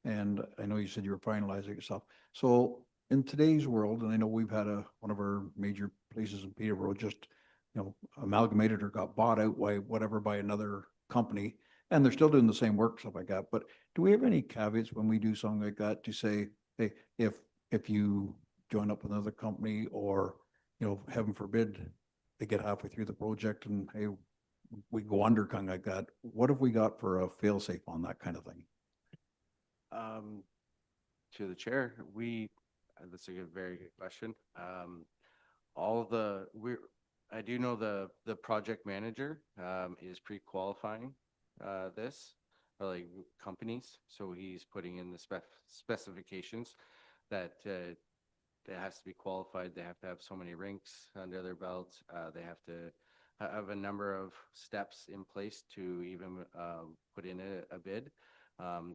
And I know you said you were finalizing it yourself. So in today's world, and I know we've had one of our major places in Peterborough just, amalgamated or got bought out by another company, and they're still doing the same work, stuff like that. But do we have any caveats when we do something like that to say, hey, if you join up with another company, or, heaven forbid, they get halfway through the project and, hey, we go under, kind of like that, what have we got for a fail safe on that kind of thing?
To the chair, that's a very good question. I do know the project manager is pre-qualifying this, or companies. So he's putting in the specifications that It has to be qualified. They have to have so many rinks under their belt. They have to have a number of steps in place to even put in a bid.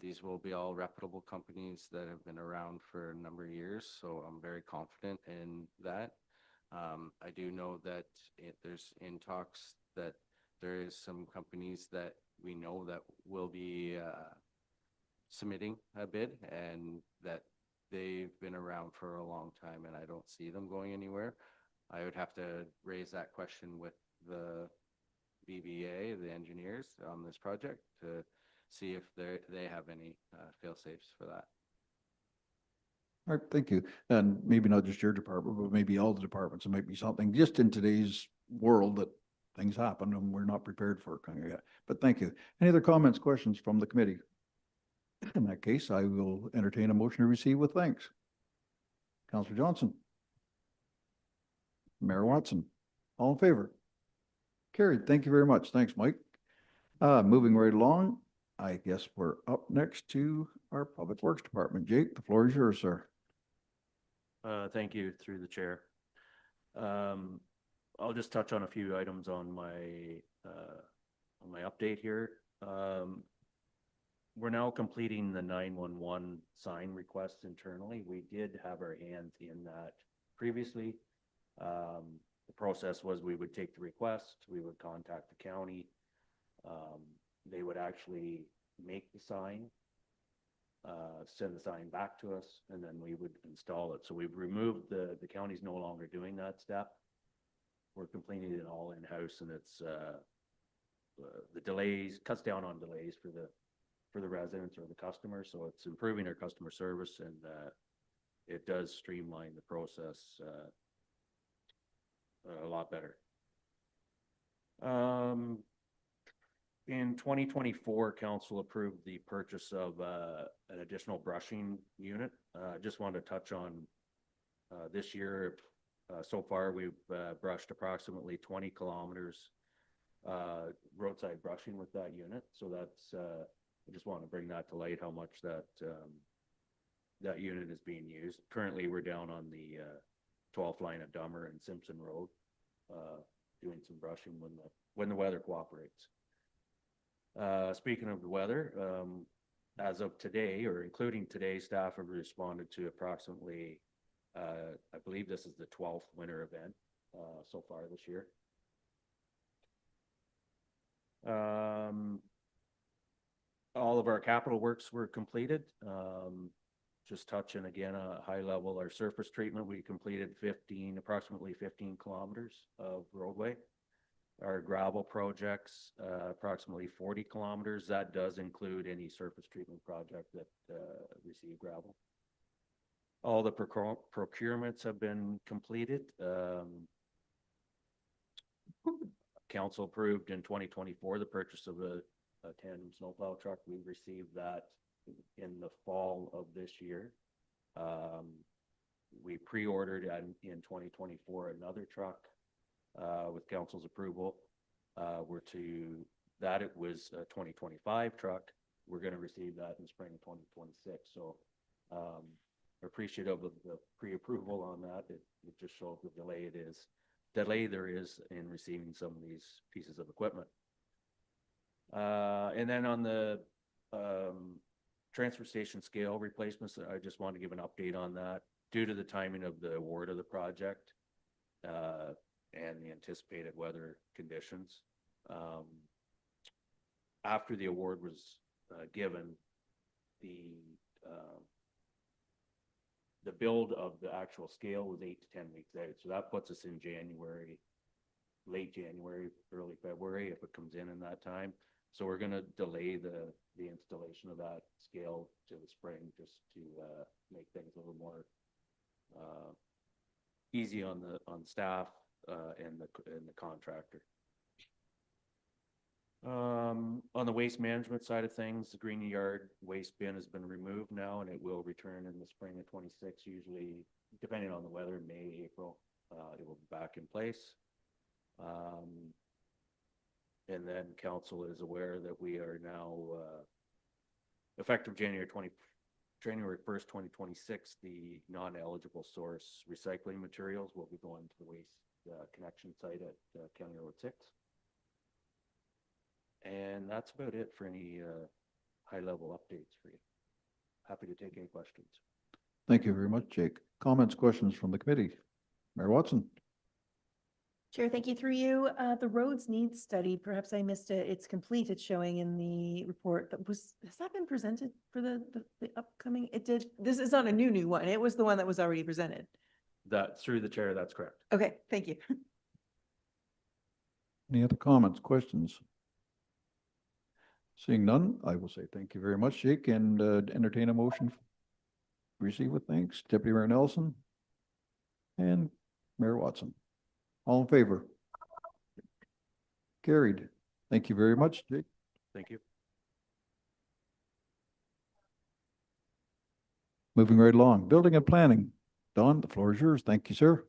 These will be all reputable companies that have been around for a number of years, so I'm very confident in that. I do know that there's in talks that there is some companies that we know that will be submitting a bid, and that they've been around for a long time, and I don't see them going anywhere. I would have to raise that question with the BBA, the engineers on this project, to see if they have any fail-safes for that.
All right, thank you. And maybe not just your department, but maybe all the departments. It might be something just in today's world that things happen and we're not prepared for it kind of yet. But thank you. Any other comments, questions from the committee? In that case, I will entertain a motion to receive with thanks. Councillor Johnson. Mayor Watson. All in favor? Carried. Thank you very much. Thanks, Mike. Moving right along, I guess we're up next to our Public Works Department. Jake, the floor is yours, sir.
Thank you, through the chair. I'll just touch on a few items on my update here. We're now completing the 911 sign requests internally. We did have our hands in that previously. The process was we would take the request, we would contact the county. They would actually make the sign, send the sign back to us, and then we would install it. So we've removed the county's no longer doing that step. We're completing it all in-house, and it's the delays, cuts down on delays for the residents or the customers. So it's improving our customer service, and it does streamline the process a lot better. In 2024, council approved the purchase of an additional brushing unit. Just wanted to touch on this year. So far, we've brushed approximately 20 kilometers roadside brushing with that unit. So that's, I just want to bring that to light, how much that that unit is being used. Currently, we're down on the 12th line of Dummer and Simpson Road, doing some brushing when the weather cooperates. Speaking of the weather, as of today, or including today, staff have responded to approximately, I believe this is the 12th winter event so far this year. All of our capital works were completed. Just touching again a high level, our surface treatment, we completed approximately 15 kilometers of roadway. Our gravel projects, approximately 40 kilometers. That does include any surface treatment project that receive gravel. All the procurements have been completed. Council approved in 2024 the purchase of a tandem snowplow truck. We received that in the fall of this year. We pre-ordered in 2024 another truck with council's approval. It was a 2025 truck. We're going to receive that in spring of 2026. So appreciative of the pre-approval on that. It just shows the delay there is in receiving some of these pieces of equipment. And then on the transfer station scale replacements, I just want to give an update on that. Due to the timing of the award of the project and the anticipated weather conditions, after the award was given, the build of the actual scale was 8 to 10 weeks out. So that puts us in January, late January, early February, if it comes in that time. So we're going to delay the installation of that scale to the spring, just to make things a little more easy on staff and the contractor. On the waste management side of things, the green yard waste bin has been removed now, and it will return in the spring of 26, usually depending on the weather, May, April, it will be back in place. And then council is aware that we are now, effective January January 1st, 2026, the non-eligible source recycling materials will be going to the waste connection site at County Road 6. And that's about it for any high-level updates for you. Happy to take any questions.
Thank you very much, Jake. Comments, questions from the committee? Mayor Watson?
Chair, thank you. Through you, the roads needs study, perhaps I missed it. It's complete. It's showing in the report has that been presented for the upcoming? It did. This is not a new one. It was the one that was already presented.
That, through the chair, that's correct.
Okay, thank you.
Any other comments, questions? Seeing none, I will say thank you very much, Jake, and entertain a motion. Receive with thanks. Deputy Mayor Nelson and Mayor Watson. All in favor? Carried. Thank you very much, Jake.
Thank you.
Moving right along. Building and planning. Don, the floor is yours. Thank you, sir.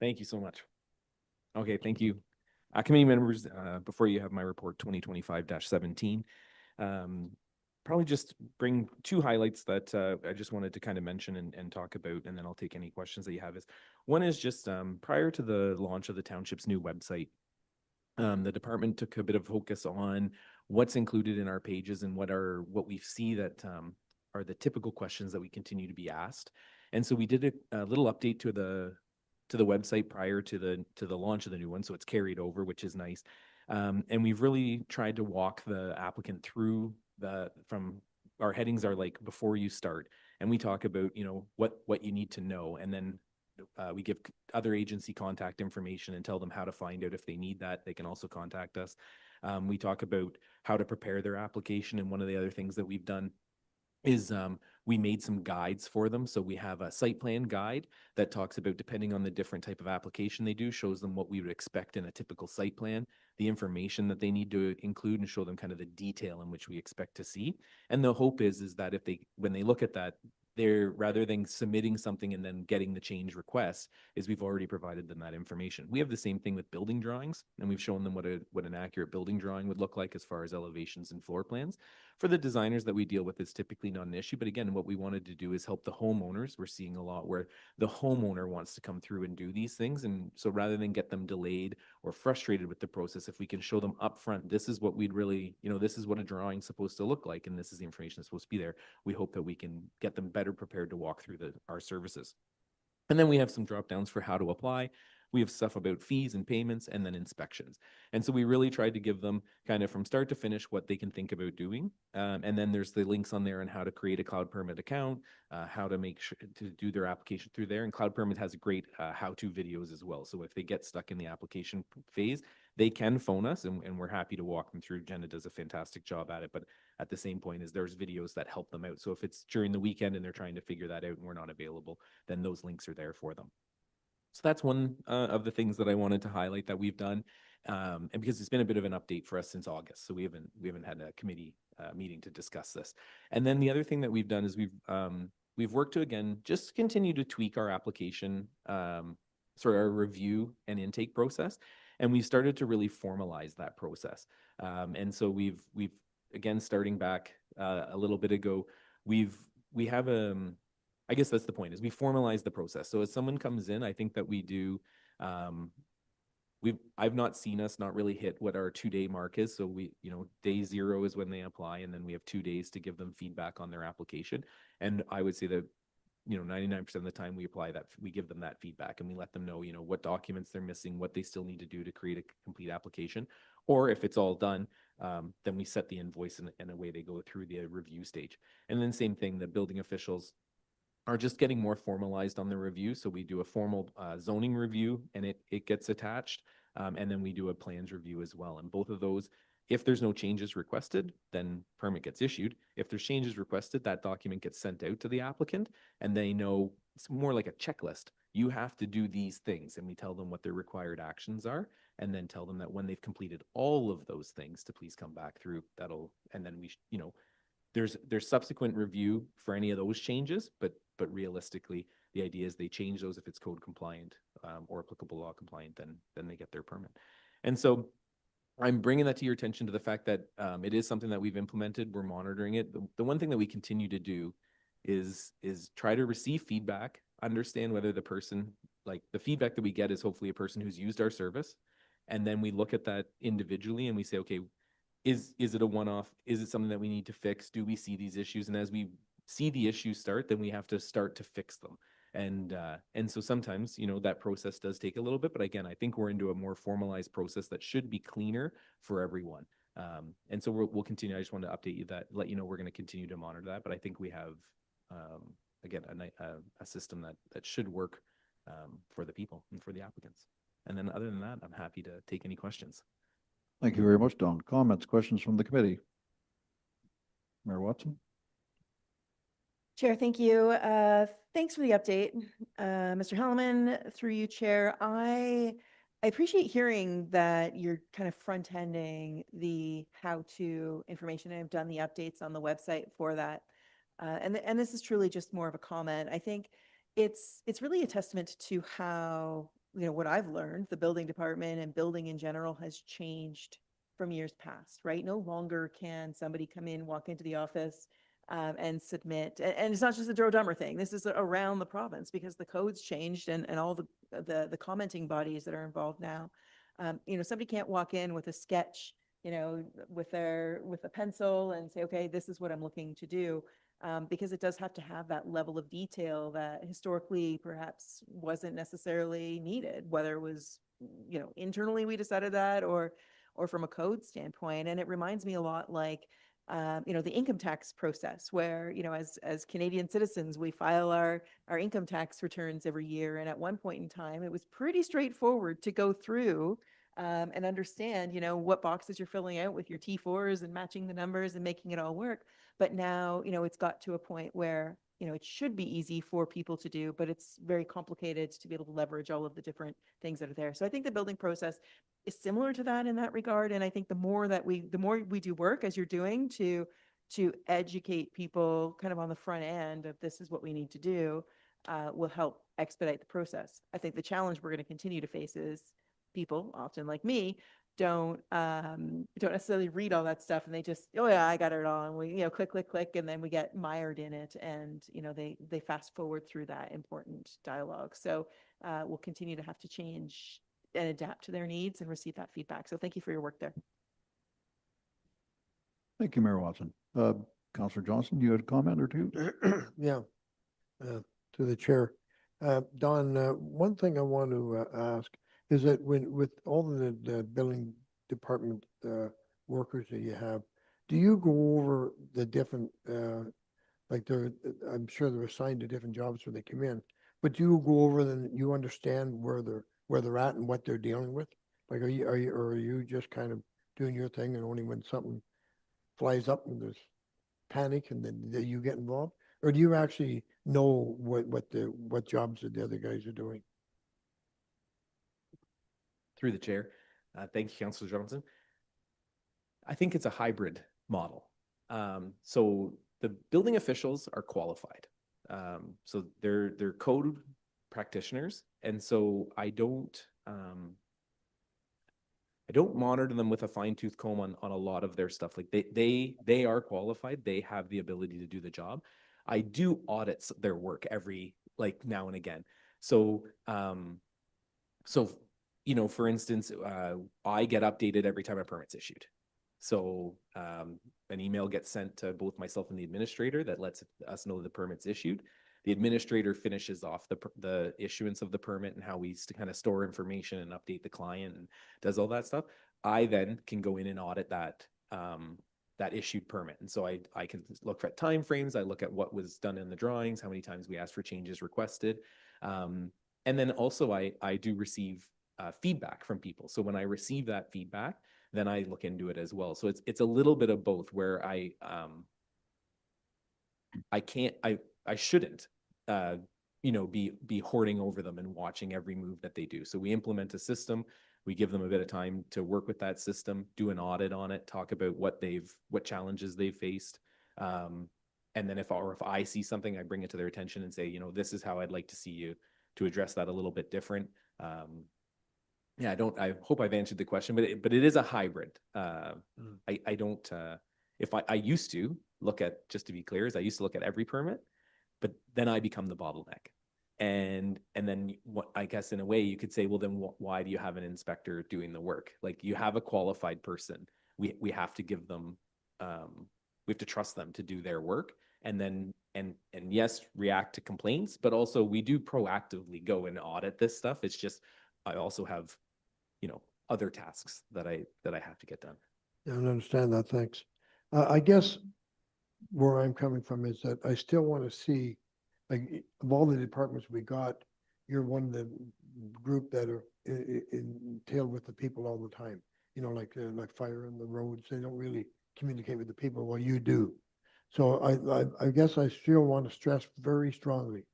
Thank you so much. Okay, thank you. Committee members, before you have my report 2025-17. Probably just bring two highlights that I just wanted to kind of mention and talk about, and then I'll take any questions that you have. One is just prior to the launch of the township's new website, the department took a bit of focus on what's included in our pages and what we see that are the typical questions that we continue to be asked. And so we did a little update to the website prior to the launch of the new one, so it's carried over, which is nice. And we've really tried to walk the applicant through from our headings are like before you start, and we talk about what you need to know, and then we give other agency contact information and tell them how to find out if they need that. They can also contact us. We talk about how to prepare their application, and one of the other things that we've done is we made some guides for them. So we have a site plan guide that talks about, depending on the different type of application they do, shows them what we would expect in a typical site plan, the information that they need to include, and show them kind of the detail in which we expect to see. And the hope is that when they look at that, they're, rather than submitting something and then getting the change request, is we've already provided them that information. We have the same thing with building drawings, and we've shown them what an accurate building drawing would look like as far as elevations and floor plans. For the designers that we deal with, it's typically not an issue, but again, what we wanted to do is help the homeowners. We're seeing a lot where the homeowner wants to come through and do these things, and so rather than get them delayed or frustrated with the process, if we can show them upfront, this is what we'd really, this is what a drawing's supposed to look like, and this is the information that's supposed to be there, we hope that we can get them better prepared to walk through our services. And then we have some drop downs for how to apply. We have stuff about fees and payments, and then inspections. And so we really tried to give them kind of from start to finish what they can think about doing. And then there's the links on there on how to create a Cloud Permit account, how to make sure to do their application through there. And Cloud Permit has a great how-to videos as well. So if they get stuck in the application phase, they can phone us, and we're happy to walk them through. Jenna does a fantastic job at it, but at the same point is there's videos that help them out. So if it's during the weekend and they're trying to figure that out and we're not available, then those links are there for them. So that's one of the things that I wanted to highlight that we've done, and because it's been a bit of an update for us since August, so we haven't had a committee meeting to discuss this. And then the other thing that we've done is we've worked to again just continue to tweak our application, sort of our review and intake process, and we've started to really formalize that process. And so we've again, starting back a little bit ago, we have I guess that's the point, is we formalize the process. So as someone comes in, I think that we do, I've not seen us not really hit what our 2-day mark is. So day 0 is when they apply, and then we have 2 days to give them feedback on their application. And I would say that 99% of the time we give them that feedback, and we let them know, what documents they're missing, what they still need to do to create a complete application. Or if it's all done, then we set the invoice and away they go through the review stage. And then same thing, the building officials are just getting more formalized on the review. So we do a formal zoning review, and it gets attached. And then we do a plans review as well. And both of those, if there's no changes requested, then permit gets issued. If there's changes requested, that document gets sent out to the applicant, and they know it's more like a checklist. You have to do these things, and we tell them what their required actions are. and then tell them that when they've completed all of those things to please come back through. And then there's subsequent review for any of those changes, but realistically, the idea is they change those if it's code compliant or applicable law compliant, then they get their permit. And so I'm bringing that to your attention to the fact that it is something that we've implemented. We're monitoring it. The one thing that we continue to do is try to receive feedback, understand whether the person, like the feedback that we get is hopefully a person who's used our service. And then we look at that individually and we say, okay, is it a one-off? Is it something that we need to fix? Do we see these issues? And as we see the issues start, then we have to start to fix them. And so sometimes, that process does take a little bit, but again, I think we're into a more formalized process that should be cleaner for everyone. And so we'll continue. I just wanted to update you let you know we're going to continue to monitor that, but I think we have, again, a system that should work for the people and for the applicants. And then other than that, I'm happy to take any questions.
Thank you very much, Don. Comments, questions from the committee? Mayor Watson?
Chair, thank you. Thanks for the update. Mr. Hellman, through you, Chair. I appreciate hearing that you're kind of front-ending the how-to information and have done the updates on the website for that. And this is truly just more of a comment. I think it's really a testament to how, what I've learned, the building department and building in general has changed from years past, right? No longer can somebody come in, walk into the office, and submit. And it's not just the Douro-Dummer thing. This is around the province because the codes changed and all the commenting bodies that are involved now. Somebody can't walk in with a sketch, with a pencil and say, okay, this is what I'm looking to do. Because it does have to have that level of detail that historically perhaps wasn't necessarily needed, whether it was, internally we decided that or from a code standpoint. And it reminds me a lot like, the income tax process where, as Canadian citizens, we file our income tax returns every year. And at one point in time, it was pretty straightforward to go through and understand, what boxes you're filling out with your T4s and matching the numbers and making it all work. But now, it's got to a point where, it should be easy for people to do, but it's very complicated to be able to leverage all of the different things that are there. So I think the building process is similar to that in that regard. And I think the more we do work as you're doing to educate people kind of on the front end of this is what we need to do, will help expedite the process. I think the challenge we're going to continue to face is people, often like me, don't necessarily read all that stuff and they just, oh yeah, I got it all. And we, click, and then we get mired in it and, they fast forward through that important dialogue. So we'll continue to have to change and adapt to their needs and receive that feedback. So thank you for your work there.
Thank you, Mayor Watson. Councillor Johnson, you had a comment or two?
Yeah, to the chair. Don, one thing I want to ask is that with all the building department workers that you have, do you go over the different, I'm sure they're assigned to different jobs when they come in, but do you go over them, you understand where they're at and what they're dealing with? Like, are you just kind of doing your thing and only when something flies up and there's panic and then you get involved? Or do you actually know what jobs that the other guys are doing?
Through the chair. Thank you, Councillor Johnson. I think it's a hybrid model. So the building officials are qualified. So they're code practitioners. And so I don't monitor them with a fine-tooth comb on a lot of their stuff. Like they are qualified. They have the ability to do the job. I do audit their work every now and again. So for instance, I get updated every time a permit's issued. So an email gets sent to both myself and the administrator that lets us know the permit's issued. The administrator finishes off the issuance of the permit and how we kind of store information and update the client and does all that stuff. I then can go in and audit that issued permit. And so I can look at timeframes. I look at what was done in the drawings, how many times we asked for changes requested. And then also I do receive feedback from people. So when I receive that feedback, then I look into it as well. So it's a little bit of both where I shouldn't be hoarding over them and watching every move that they do. So we implement a system We give them a bit of time to work with that system, do an audit on it, talk about what challenges they've faced. And then if I see something, I bring it to their attention and say, this is how I'd like to see you to address that a little bit different. Yeah, I hope I've answered the question, but it is a hybrid. I don't, I used to look at, just to be clear, I used to look at every permit, but then I become the bottleneck. And then what, I guess in a way you could say, well, then why do you have an inspector doing the work? Like, you have a qualified person. We have to give them, we have to trust them to do their work, and then, and yes, react to complaints, but also we do proactively go and audit this stuff. It's just, I also have, other tasks that I have to get done.
Yeah, I understand that, thanks. I guess where I'm coming from is that I still want to see, like, of all the departments we got, you're one of the group that are entailed with the people all the time. Like fire and the roads, they don't really communicate with the people. Well, you do. So I guess I still want to stress very strongly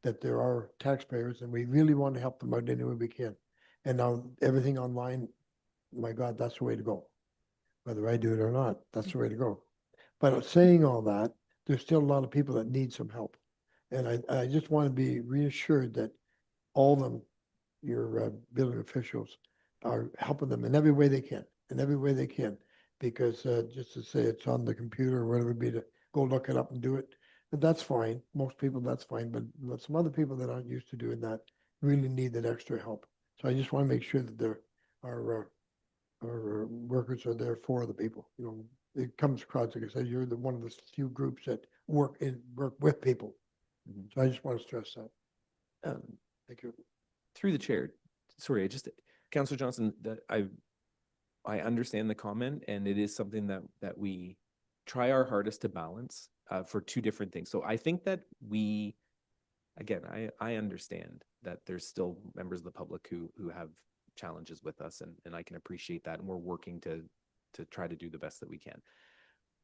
that there are taxpayers and we really want to help them out any way we can. And now everything online, my God, that's the way to go. Whether I do it or not, that's the way to go. But saying all that, there's still a lot of people that need some help. And I just want to be reassured that all of them, your building officials, are helping them in every way they can, because just to say it's on the computer or whatever it be, to go look it up and do it, that's fine. Most people, that's fine. But some other people that aren't used to doing that really need that extra help. So I just want to make sure that our workers are there for the people. It comes across, like I said, you're one of the few groups that work with people. So I just want to stress that. Thank you.
Through the chair, sorry, Councillor Johnson, that I understand the comment, and it is something that we try our hardest to balance for two different things. So I think that again, I understand that there's still members of the public who have challenges with us, and I can appreciate that, and we're working to try to do the best that we can.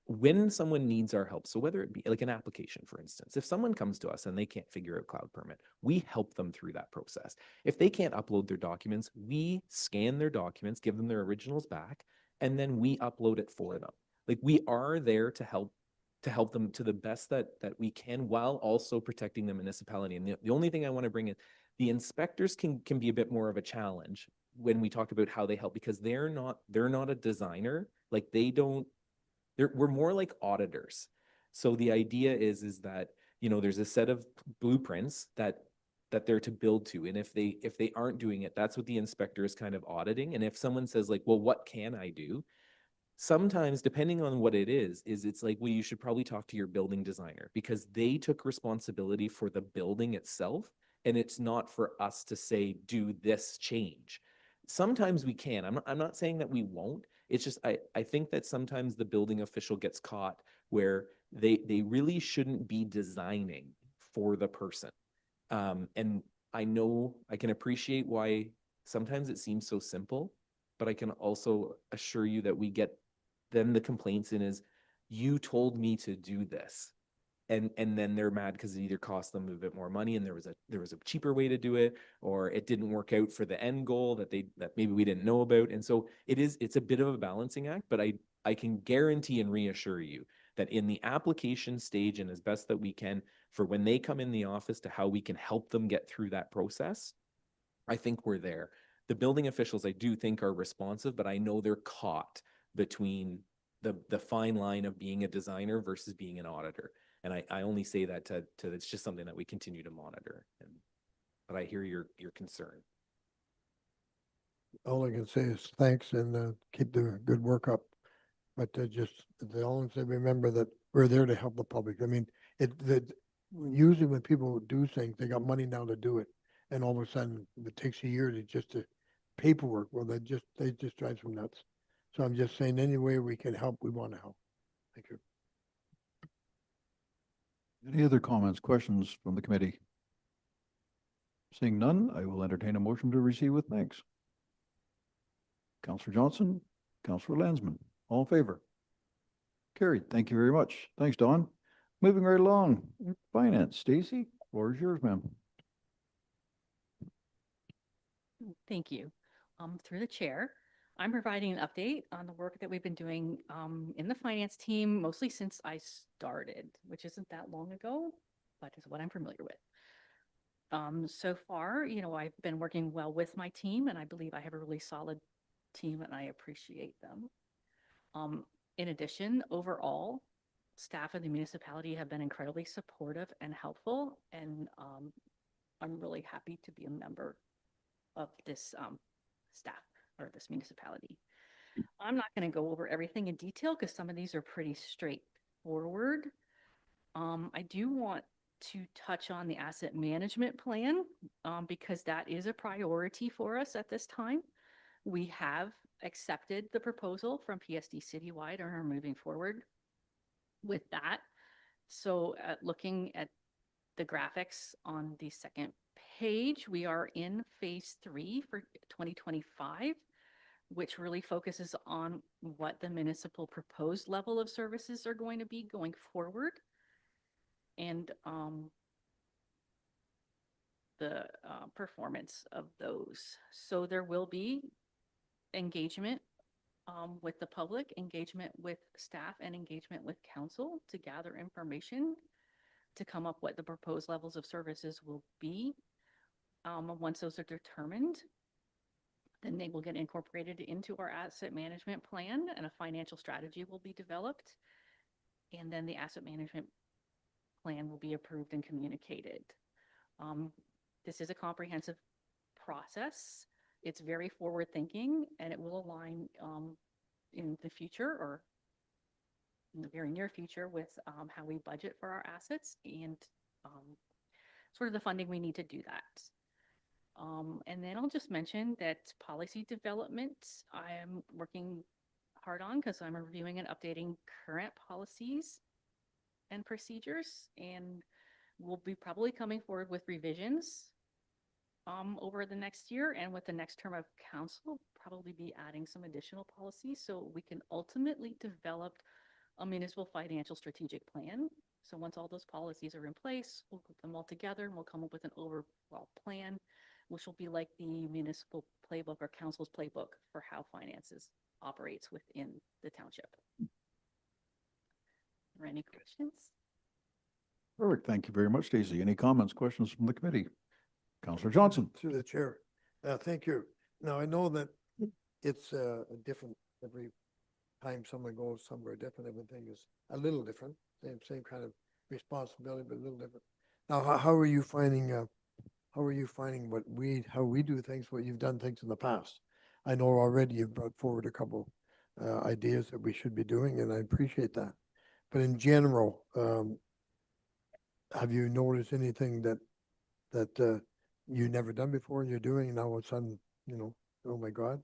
When someone needs our help, so whether it be like an application, for instance, if someone comes to us and they can't figure out cloud permit, we help them through that process. If they can't upload their documents, we scan their documents, give them their originals back, and then we upload it for them. Like, we are there to help them to the best that we can, while also protecting the municipality. And the only thing I want to bring in, the inspectors can be a bit more of a challenge when we talk about how they help, because they're not a designer. Like, we're more like auditors. So the idea is that, there's a set of blueprints that they're to build to. And if they aren't doing it, that's what the inspector is kind of auditing. And if someone says, like, well, what can I do? Sometimes, depending on what it is it's like, well, you should probably talk to your building designer, because they took responsibility for the building itself. And it's not for us to say, do this change. Sometimes we can. I'm not saying that we won't. It's just, I think that sometimes the building official gets caught where they really shouldn't be designing for the person. And I know I can appreciate why sometimes it seems so simple, but I can also assure you that we get then the complaints in is, you told me to do this. And then they're mad because it either cost them a bit more money and there was a cheaper way to do it, or it didn't work out for the end goal that maybe we didn't know about. And so it's a bit of a balancing act, but I can guarantee and reassure you that in the application stage, and as best that we can, for when they come in the office, to how we can help them get through that process, I think we're there. The building officials, I do think, are responsive, but I know they're caught between the fine line of being a designer versus being an auditor. And I only say that to it's just something that we continue to monitor. But I hear your concern.
All I can say is thanks, and keep the good work up. But just the only thing, remember that we're there to help the public. I mean, usually when people do things, they got money now to do it, and all of a sudden it takes a year to paperwork. Well, they just drives them nuts. So I'm just saying, any way we can help, we want to help. Thank you.
Any other comments, questions from the committee? Seeing none, I will entertain a motion to receive with thanks. Councillor Johnson, Councillor Landsman, all in favor? Carried. Thank you very much. Thanks, Don. Moving right along, finance. Stacy, floor is yours, ma'am.
Thank you. through the chair, I'm providing an update on the work that we've been doing in the finance team, mostly since I started, which isn't that long ago, but is what I'm familiar with. So far, I've been working well with my team, and I believe I have a really solid team, and I appreciate them. In addition, overall, staff of the municipality have been incredibly supportive and helpful, and I'm really happy to be a member of this staff or this municipality. I'm not going to go over everything in detail because some of these are pretty straightforward. I do want to touch on the asset management plan because that is a priority for us at this time. We have accepted the proposal from PSD Citywide and are moving forward with that. So looking at the graphics on the second page, we are in phase 3 for 2025, which really focuses on what the municipal proposed level of services are going to be going forward. And the performance of those. So there will be engagement with the public, engagement with staff, and engagement with council to gather information to come up what the proposed levels of services will be. Once those are determined, then they will get incorporated into our asset management plan, and a financial strategy will be developed. And then the asset management plan will be approved and communicated. This is a comprehensive process. It's very forward thinking, and it will align in the future or in the very near future with how we budget for our assets and sort of the funding we need to do that. And then I'll just mention that policy development I am working hard on because I'm reviewing and updating current policies and procedures, and we'll be probably coming forward with revisions over the next year, and with the next term of council, probably be adding some additional policies so we can ultimately develop a municipal financial strategic plan. So once all those policies are in place, we'll put them all together and we'll come up with an overall plan, which will be like the municipal playbook or council's playbook for how finances operates within the township. Are there any questions?
Perfect. Thank you very much, Stacey. Any comments, questions from the committee? Councillor Johnson.
Through the chair. Thank you. Now, I know that it's a different, every time someone goes somewhere different, everything is a little different, same kind of responsibility, but a little different. Now, how are you finding, how we do things, what you've done things in the past? I know already you've brought forward a couple ideas that we should be doing, and I appreciate that. But in general, have you noticed anything that you never done before and you're doing, and now all of a sudden, oh my God?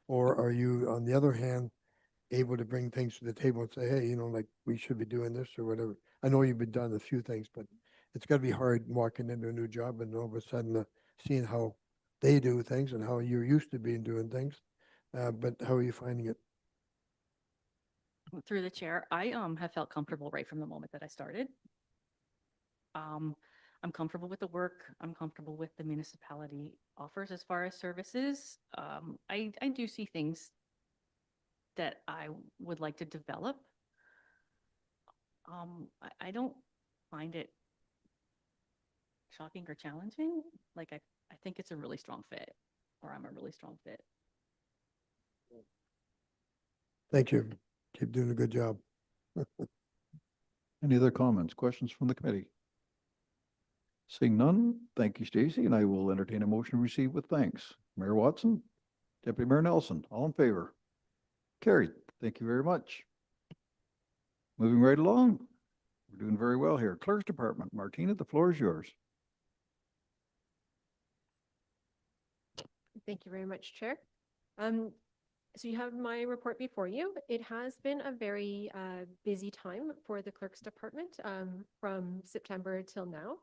Or are you, on the other hand, able to bring things to the table and say, hey, like we should be doing this or whatever? I know you've been done a few things, but it's got to be hard walking into a new job and all of a sudden seeing how they do things and how you're used to being doing things. But how are you finding it?
Through the chair, I have felt comfortable right from the moment that I started. I'm comfortable with the work. I'm comfortable with the municipality offers as far as services. I do see things that I would like to develop. I don't find it shocking or challenging. Like I think it's a really strong fit, or I'm a really strong fit.
Thank you. Keep doing a good job.
Any other comments, questions from the committee? Seeing none, thank you, Stacey, and I will entertain a motion to receive with thanks. Mayor Watson, Deputy Mayor Nelson, all in favor? Carried. Thank you very much. Moving right along. We're doing very well here. Clerk's Department. Martina, the floor is yours.
Thank you very much, Chair. So you have my report before you. It has been a very busy time for the Clerk's Department from September till now.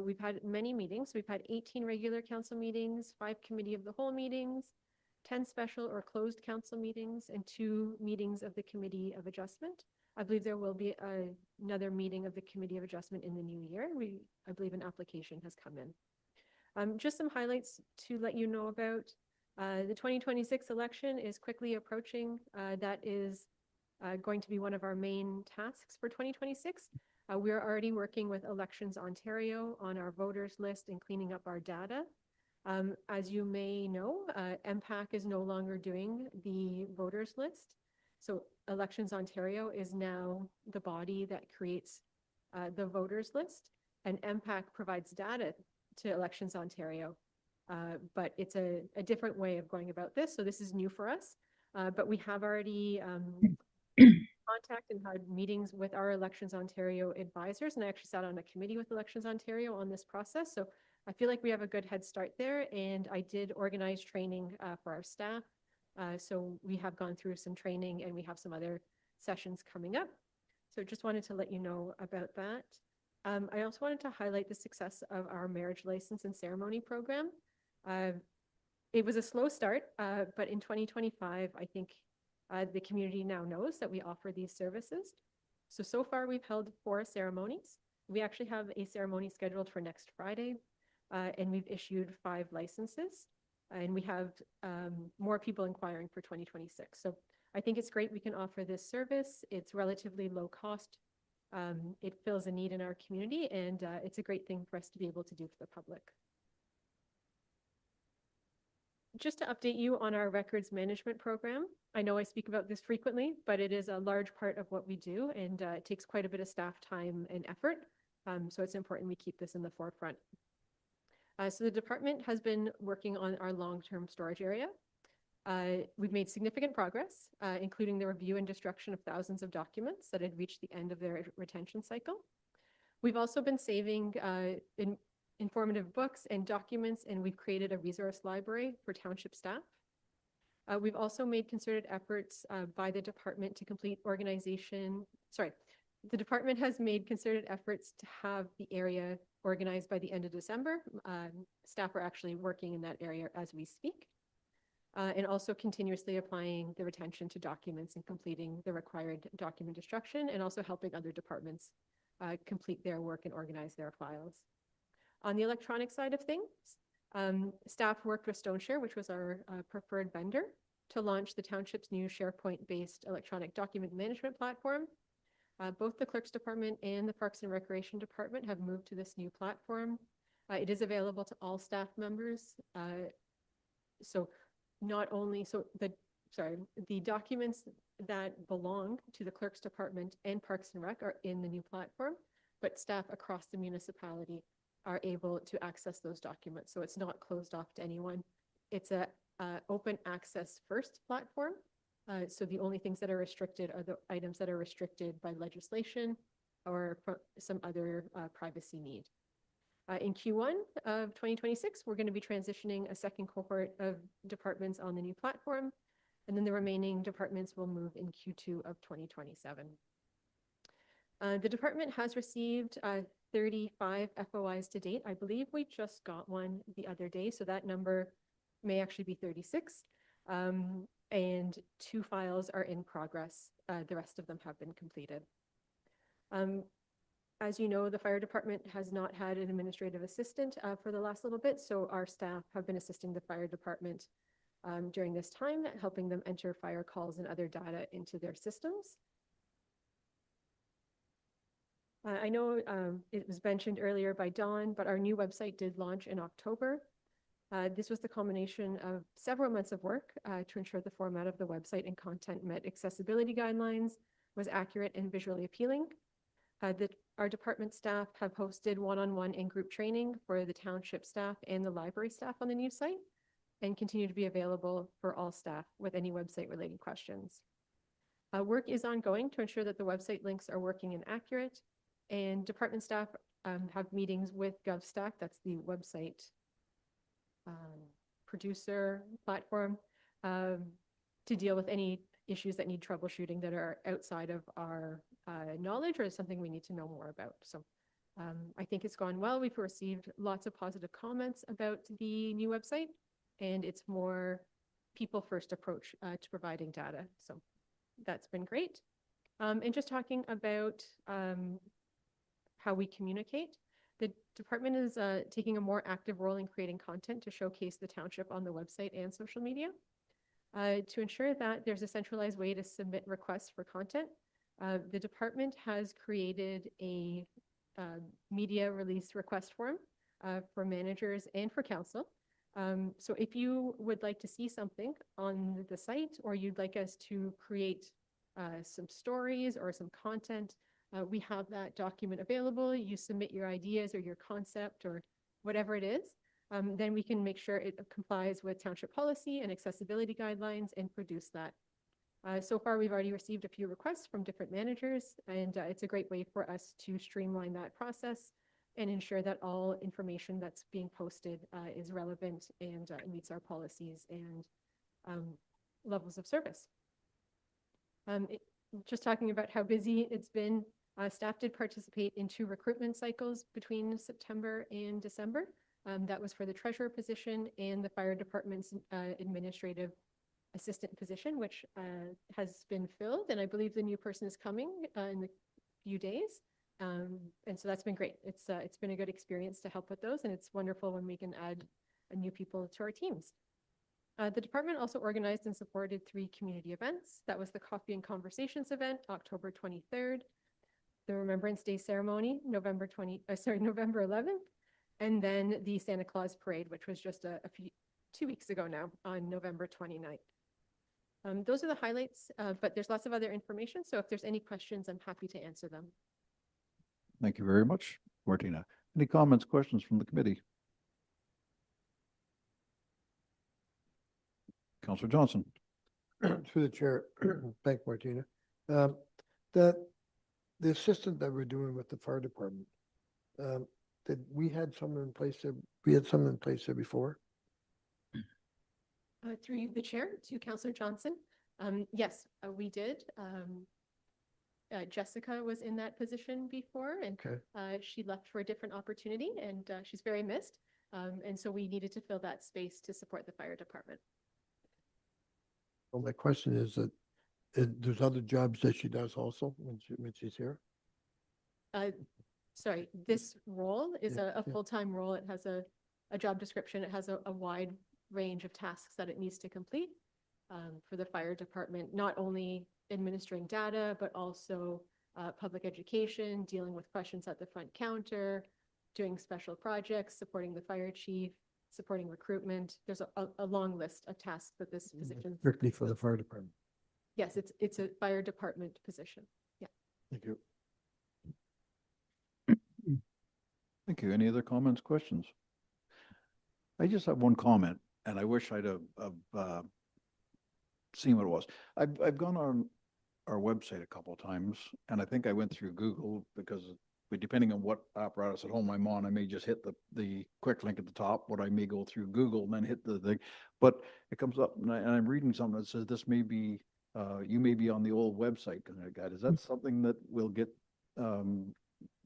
We've had many meetings. We've had 18 regular council meetings, 5 committee of the whole meetings, 10 special or closed council meetings, and 2 meetings of the Committee of Adjustment. I believe there will be another meeting of the Committee of Adjustment in the new year. I believe an application has come in. Just some highlights to let you know about. The 2026 election is quickly approaching. That is going to be one of our main tasks for 2026. We're already working with Elections Ontario on our voters list and cleaning up our data. As you may know, MPAC is no longer doing the voters list. So Elections Ontario is now the body that creates the voters list, and MPAC provides data to Elections Ontario. But it's a different way of going about this. So this is new for us, but we have already contact and had meetings with our Elections Ontario advisors, and I actually sat on a committee with Elections Ontario on this process. So I feel like we have a good head start there, and I did organize training for our staff. So we have gone through some training, and we have some other sessions coming up. So just wanted to let you know about that. I also wanted to highlight the success of our marriage license and ceremony program. It was a slow start, but in 2025, I think the community now knows that we offer these services. So far we've held 4 ceremonies. We actually have a ceremony scheduled for next Friday, and we've issued 5 licenses, and we have more people inquiring for 2026. So I think it's great we can offer this service. It's relatively low cost. It fills a need in our community, and it's a great thing for us to be able to do for the public. Just to update you on our records management program, I know I speak about this frequently, but it is a large part of what we do, and it takes quite a bit of staff time and effort. So it's important we keep this in the forefront. So the department has been working on our long-term storage area. We've made significant progress, including the review and destruction of thousands of documents that had reached the end of their retention cycle. We've also been saving informative books and documents, and we've created a resource library for township staff. We've also made concerted efforts by the department to complete organization. Sorry, the department has made concerted efforts to have the area organized by the end of December. Staff are actually working in that area as we speak. And also continuously applying the retention to documents and completing the required document destruction, and also helping other departments complete their work and organize their files. On the electronic side of things, staff worked with StoneShare, which was our preferred vendor, to launch the township's new SharePoint-based electronic document management platform. Both the Clerk's Department and the Parks and Recreation Department have moved to this new platform. It is available to all staff members. So not only, the documents that belong to the Clerk's Department and Parks and Rec are in the new platform, but staff across the municipality are able to access those documents. So it's not closed off to anyone. It's a open access first platform. So the only things that are restricted are the items that are restricted by legislation or some other privacy need. In Q1 of 2026, we're going to be transitioning a second cohort of departments on the new platform, and then the remaining departments will move in Q2 of 2027. The department has received 35 FOIs to date. I believe we just got one the other day, so that number may actually be 36. And 2 files are in progress. The rest of them have been completed. As you know, the fire department has not had an administrative assistant for the last little bit, so our staff have been assisting the fire department during this time, helping them enter fire calls and other data into their systems. I know it was mentioned earlier by Dawn, but our new website did launch in October. This was the culmination of several months of work to ensure the format of the website and content met accessibility guidelines, was accurate and visually appealing. Our department staff have hosted one-on-one and group training for the township staff and the library staff on the new site, and continue to be available for all staff with any website related questions. Work is ongoing to ensure that the website links are working and accurate, and department staff have meetings with GovStack, that's the website producer platform, to deal with any issues that need troubleshooting that are outside of our knowledge or something we need to know more about. So I think it's gone well. We've received lots of positive comments about the new website, and it's more people first approach to providing data. So that's been great. And just talking about how we communicate. The department is taking a more active role in creating content to showcase the township on the website and social media. To ensure that there's a centralized way to submit requests for content, the department has created a media release request form for managers and for council. So if you would like to see something on the site, or you'd like us to create some stories or some content, we have that document available. You submit your ideas or your concept or whatever it is. Then we can make sure it complies with township policy and accessibility guidelines and produce that. So far, we've already received a few requests from different managers, and it's a great way for us to streamline that process and ensure that all information that's being posted is relevant and meets our policies and levels of service. Just talking about how busy it's been, staff did participate in 2 recruitment cycles between September and December. That was for the treasurer position and the fire department's administrative assistant position, which has been filled. And I believe the new person is coming in a few days. And so that's been great. It's been a good experience to help with those. And it's wonderful when we can add new people to our teams. The department also organized and supported 3 community events. That was the Coffee and Conversations event, October 23rd, the Remembrance Day ceremony, November 11th, and then the Santa Claus Parade, which was just 2 weeks ago now on November 29th. Those are the highlights, but there's lots of other information. So if there's any questions, I'm happy to answer them.
Thank you very much, Martina. Any comments, questions from the committee? Councillor Johnson.
Through the chair, thank Martina. The assistant that we're doing with the fire department, did we had someone in place there? We had someone in place there before?
Through the chair to Councillor Johnson. Yes, we did. Jessica was in that position before, and she left for a different opportunity, and she's very missed. And so we needed to fill that space to support the fire department.
Well, my question is that there's other jobs that she does also when she's here?
Sorry, this role is
Yeah,
a
yeah.
full-time role. It has a job description. It has a wide range of tasks that it needs to complete for the fire department, not only administering data, but also public education, dealing with questions at the front counter, doing special projects, supporting the fire chief, supporting recruitment. There's a long list of tasks that this position.
Strictly for the fire department.
Yes, it's a fire department position. Yeah.
Thank you.
Thank you. Any other comments, questions? I just have one comment, and I wish I'd have seen what it was. I've gone on our website a couple of times, and I think I went through Google because depending on what apparatus at home I'm on, I may just hit the quick link at the top, but I may go through Google and then hit the thing. But it comes up, and I'm reading something that says this may be, you may be on the old website. Is that something that will get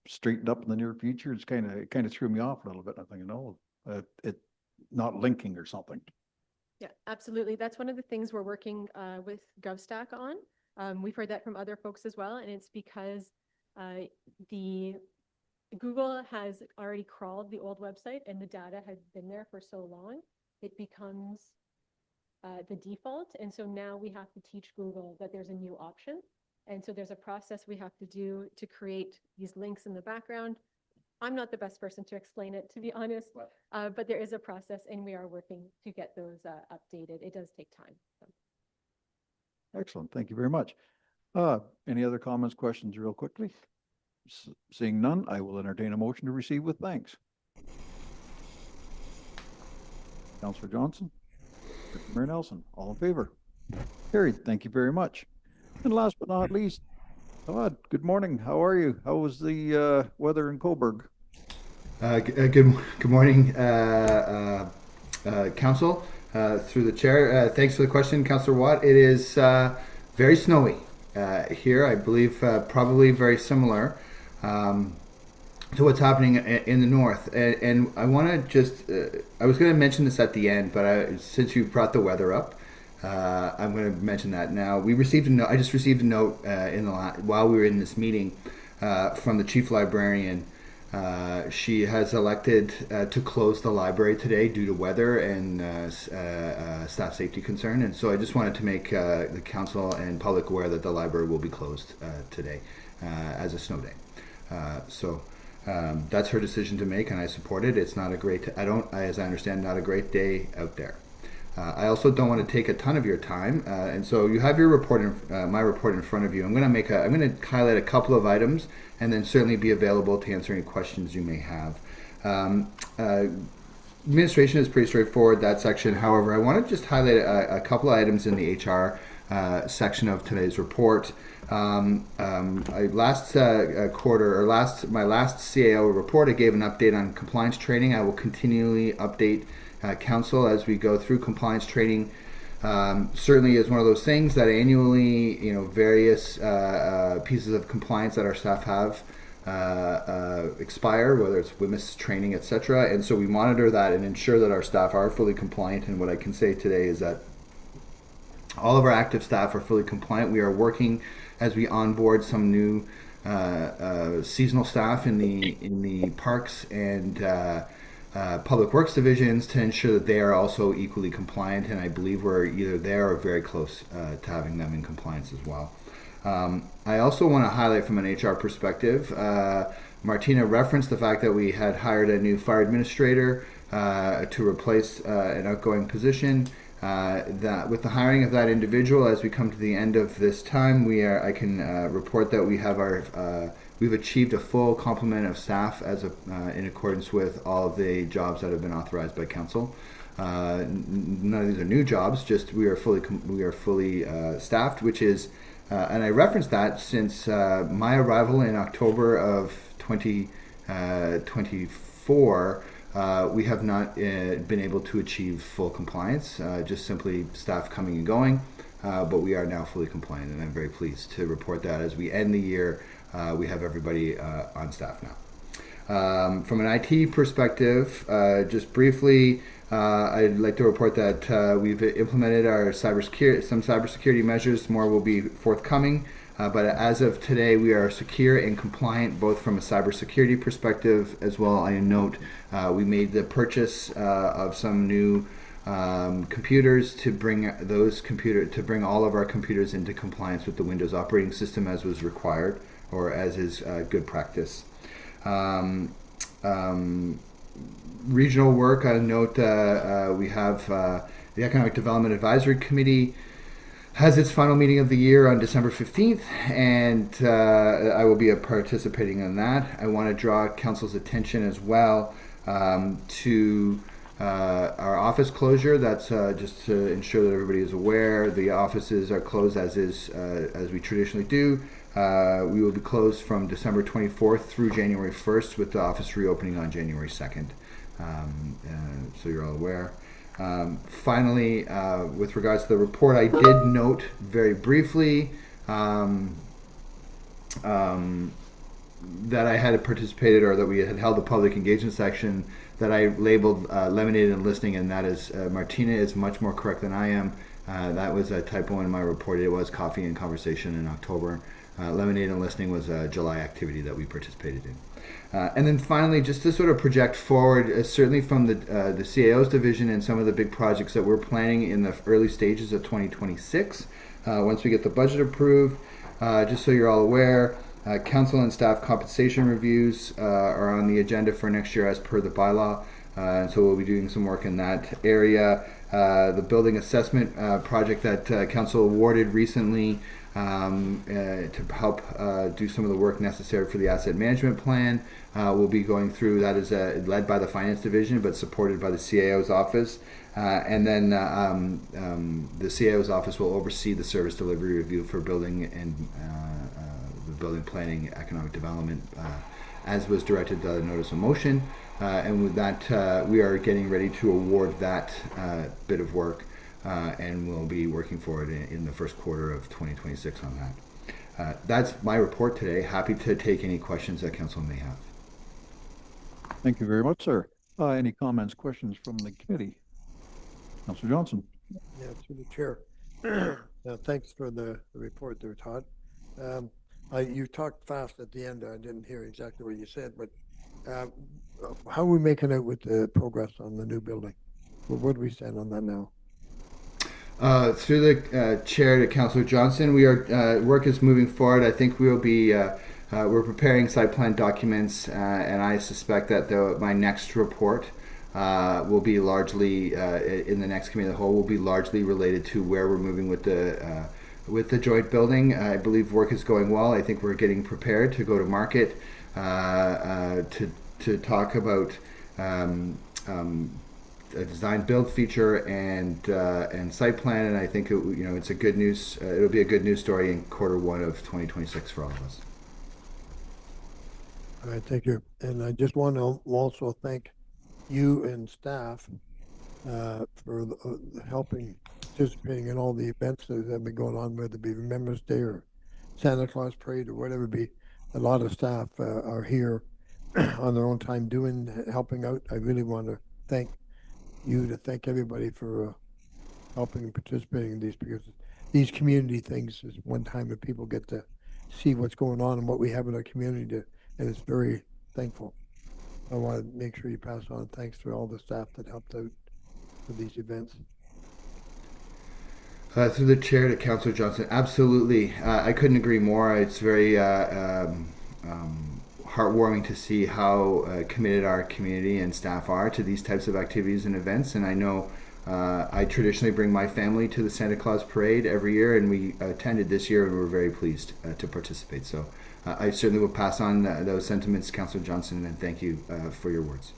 straightened up in the near future? It kind of threw me off a little bit. I'm thinking, no, it not linking or something.
Yeah, absolutely. That's one of the things we're working with GovStack on. We've heard that from other folks as well, and it's because the Google has already crawled the old website, and the data has been there for so long, it becomes the default. And so now we have to teach Google that there's a new option. And so there's a process we have to do to create these links in the background. I'm not the best person to explain it, to be honest, but there is a process, and we are working to get those updated. It does take time. So.
Excellent. Thank you very much. Any other comments, questions real quickly? Seeing none, I will entertain a motion to receive with thanks. Councillor Johnson, Mayor Nelson, all in favor? Carried. Thank you very much. And last but not least, Todd, good morning. How are you? How was the weather in Coburg?
Good morning, Council, through the chair. Thanks for the question, Councillor Watt. It is very snowy here. I believe probably very similar to what's happening in the north. And I want to just, I was going to mention this at the end, but since you brought the weather up, I'm going to mention that now. We received a note. I just received a note while we were in this meeting from the chief librarian She has elected to close the library today due to weather and staff safety concern. And so I just wanted to make the council and public aware that the library will be closed today as a snow day. That's her decision to make, and I support it. It's not a great, as I understand, not a great day out there. I also don't want to take a ton of your time, and so you have your report, my report in front of you. I'm going to highlight a couple of items, and then certainly be available to answer any questions you may have. Administration is pretty straightforward, that section. However, I want to just highlight a couple of items in the HR section of today's report. Last quarter, or my last CAO report, I gave an update on compliance training. I will continually update council as we go through compliance training. Certainly is one of those things that annually, various pieces of compliance that our staff have expire, whether it's WMIS training, etc. And so we monitor that and ensure that our staff are fully compliant. And what I can say today is that all of our active staff are fully compliant. We are working as we onboard some new seasonal staff in the parks and public works divisions to ensure that they are also equally compliant, and I believe we're either there or very close to having them in compliance as well. I also want to highlight from an HR perspective, Martina referenced the fact that we had hired a new fire administrator to replace an outgoing position. That with the hiring of that individual, as we come to the end of this time, I can report that we have we've achieved a full complement of staff in accordance with all of the jobs that have been authorized by council. None of these are new jobs, just we are fully staffed, which is, and I referenced that since my arrival in October of 2024, we have not been able to achieve full compliance, just simply staff coming and going, but we are now fully compliant, and I'm very pleased to report that as we end the year, we have everybody on staff now. From an IT perspective, just briefly, I'd like to report that we've implemented some cybersecurity measures. More will be forthcoming, but as of today, we are secure and compliant both from a cybersecurity perspective as well. I note we made the purchase of some new computers to bring all of our computers into compliance with the Windows operating system as was required, or as is good practice. Regional work, I note we have the Economic Development Advisory Committee has its final meeting of the year on December 15th, and I will be participating in that. I want to draw council's attention as well to our office closure. That's just to ensure that everybody is aware. The offices are closed as we traditionally do. We will be closed from December 24th through January 1st, with the office reopening on January 2nd. So you're all aware. Finally, with regards to the report, I did note very briefly that I had participated, or that we had held a public engagement section that I labeled lemonade and listening, and that is Martina is much more correct than I am. That was a typo in my report. It was coffee and conversation in October. Lemonade and listening was a July activity that we participated in. And then finally, just to sort of project forward, certainly from the CAO's division and some of the big projects that we're planning in the early stages of 2026, once we get the budget approved, just so you're all aware, council and staff compensation reviews are on the agenda for next year as per the bylaw, and so we'll be doing some work in that area. The building assessment project that council awarded recently to help do some of the work necessary for the asset management plan. We'll be going through, that is led by the finance division but supported by the CAO's office, and then the CAO's office will oversee the service delivery review for building and the building planning economic development as was directed the notice of motion, and with that we are getting ready to award that bit of work, and we'll be working forward in the first quarter of 2026 on that. That's my report today. Happy to take any questions that council may have.
Thank you very much, sir. Any comments, questions from the committee? Councilor Johnson.
Yeah, through the chair. Thanks for the report there, Todd. You talked fast at the end. I didn't hear exactly what you said, but How are we making out with the progress on the new building? What do we stand on that now?
Through the chair to Councillor Johnson, we are work is moving forward. I think we'll be we're preparing site plan documents, and I suspect that my next report will be largely in the next committee of the whole will be largely related to where we're moving with the joint building. I believe work is going well. I think we're getting prepared to go to market to talk about. A design build feature and site plan, and I think it's a good news. It'll be a good news story in Q1 of 2026 for all of us.
All right, thank you. And I just want to also thank you and staff for helping, participating in all the events that have been going on, whether it be Remembrance Day or Santa Claus Parade or whatever it be. A lot of staff are here on their own time helping out. I really want to thank everybody for helping and participating in these, because these community things is one time that people get to see what's going on and what we have in our community, and it's very thankful. I want to make sure you pass on thanks to all the staff that helped out with these events.
Through the chair to Councillor Johnson, absolutely. I couldn't agree more. It's very heartwarming to see how committed our community and staff are to these types of activities and events. And I know I traditionally bring my family to the Santa Claus Parade every year, and we attended this year, and we're very pleased to participate. So I certainly will pass on those sentiments, Councillor Johnson, and thank you for your words.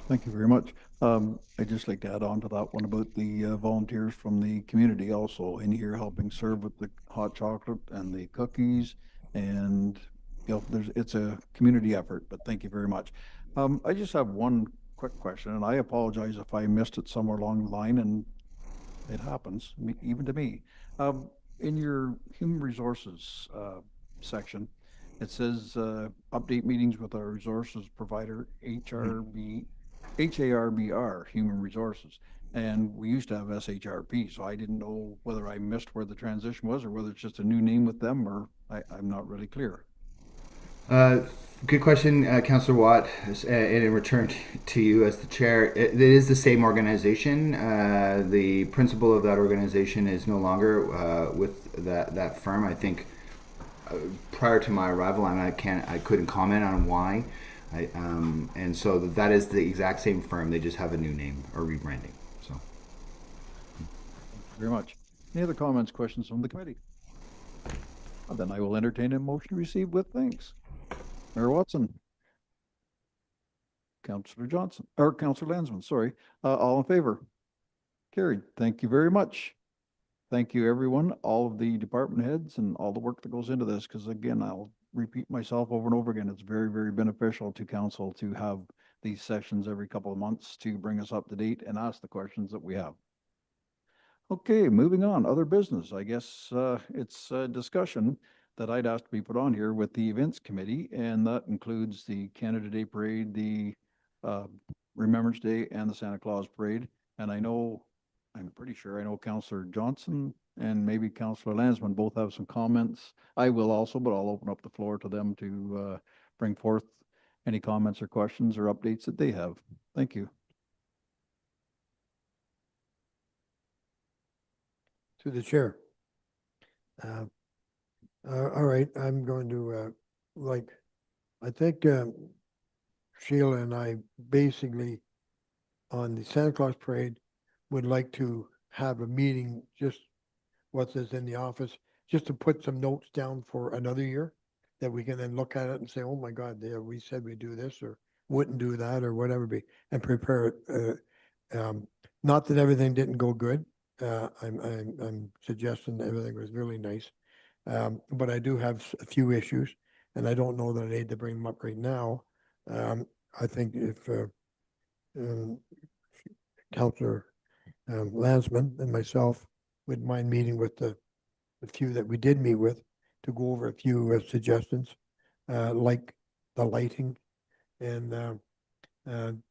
Thank you very much. I'd just like to add on to that one about the volunteers from the community also in here helping serve with the hot chocolate and the cookies, and it's a community effort, but thank you very much. I just have one quick question, and I apologize if I missed it somewhere along the line, and it happens even to me. In your human resources section, it says update meetings with our resources provider, HARBR, Human Resources. And we used to have SHRP, so I didn't know whether I missed where the transition was or whether it's just a new name with them, or I'm not really clear.
Good question, Councillor Watt. And in return to you as the chair, it is the same organization. The principal of that organization is no longer with that firm. I think prior to my arrival, I couldn't comment on why. And so that is the exact same firm. They just have a new name or rebranding. So,
thank you very much. Any other comments, questions from the committee? Then I will entertain a motion to receive with thanks. Mayor Watson, Councillor Johnson, or Councillor Landsman, sorry. All in favor? Carried. Thank you very much. Thank you, everyone, all of the department heads and all the work that goes into this, because again, I'll repeat myself over and over again. It's very, very beneficial to council to have these sessions every couple of months to bring us up to date and ask the questions that we have. Okay, moving on, other business. I guess it's a discussion that I'd ask to be put on here with the events committee, and that includes the Canada Day Parade, the Remembrance Day, and the Santa Claus Parade. And I'm pretty sure I know Councillor Johnson and maybe Councillor Landsman both have some comments. I will also, but I'll open up the floor to them to bring forth any comments or questions or updates that they have. Thank you.
To the chair. All right, I'm going to, I think Sheila and I basically on the Santa Claus Parade would like to have a meeting, just what's in the office, just to put some notes down for another year that we can then look at it and say, oh my God, yeah, we said we'd do this or wouldn't do that or whatever be, and prepare it. Not that everything didn't go good. I'm suggesting that everything was really nice. But I do have a few issues, and I don't know that I need to bring them up right now. I think if Councillor Landsman and myself would mind meeting with the few that we did meet with to go over a few suggestions, like the lighting and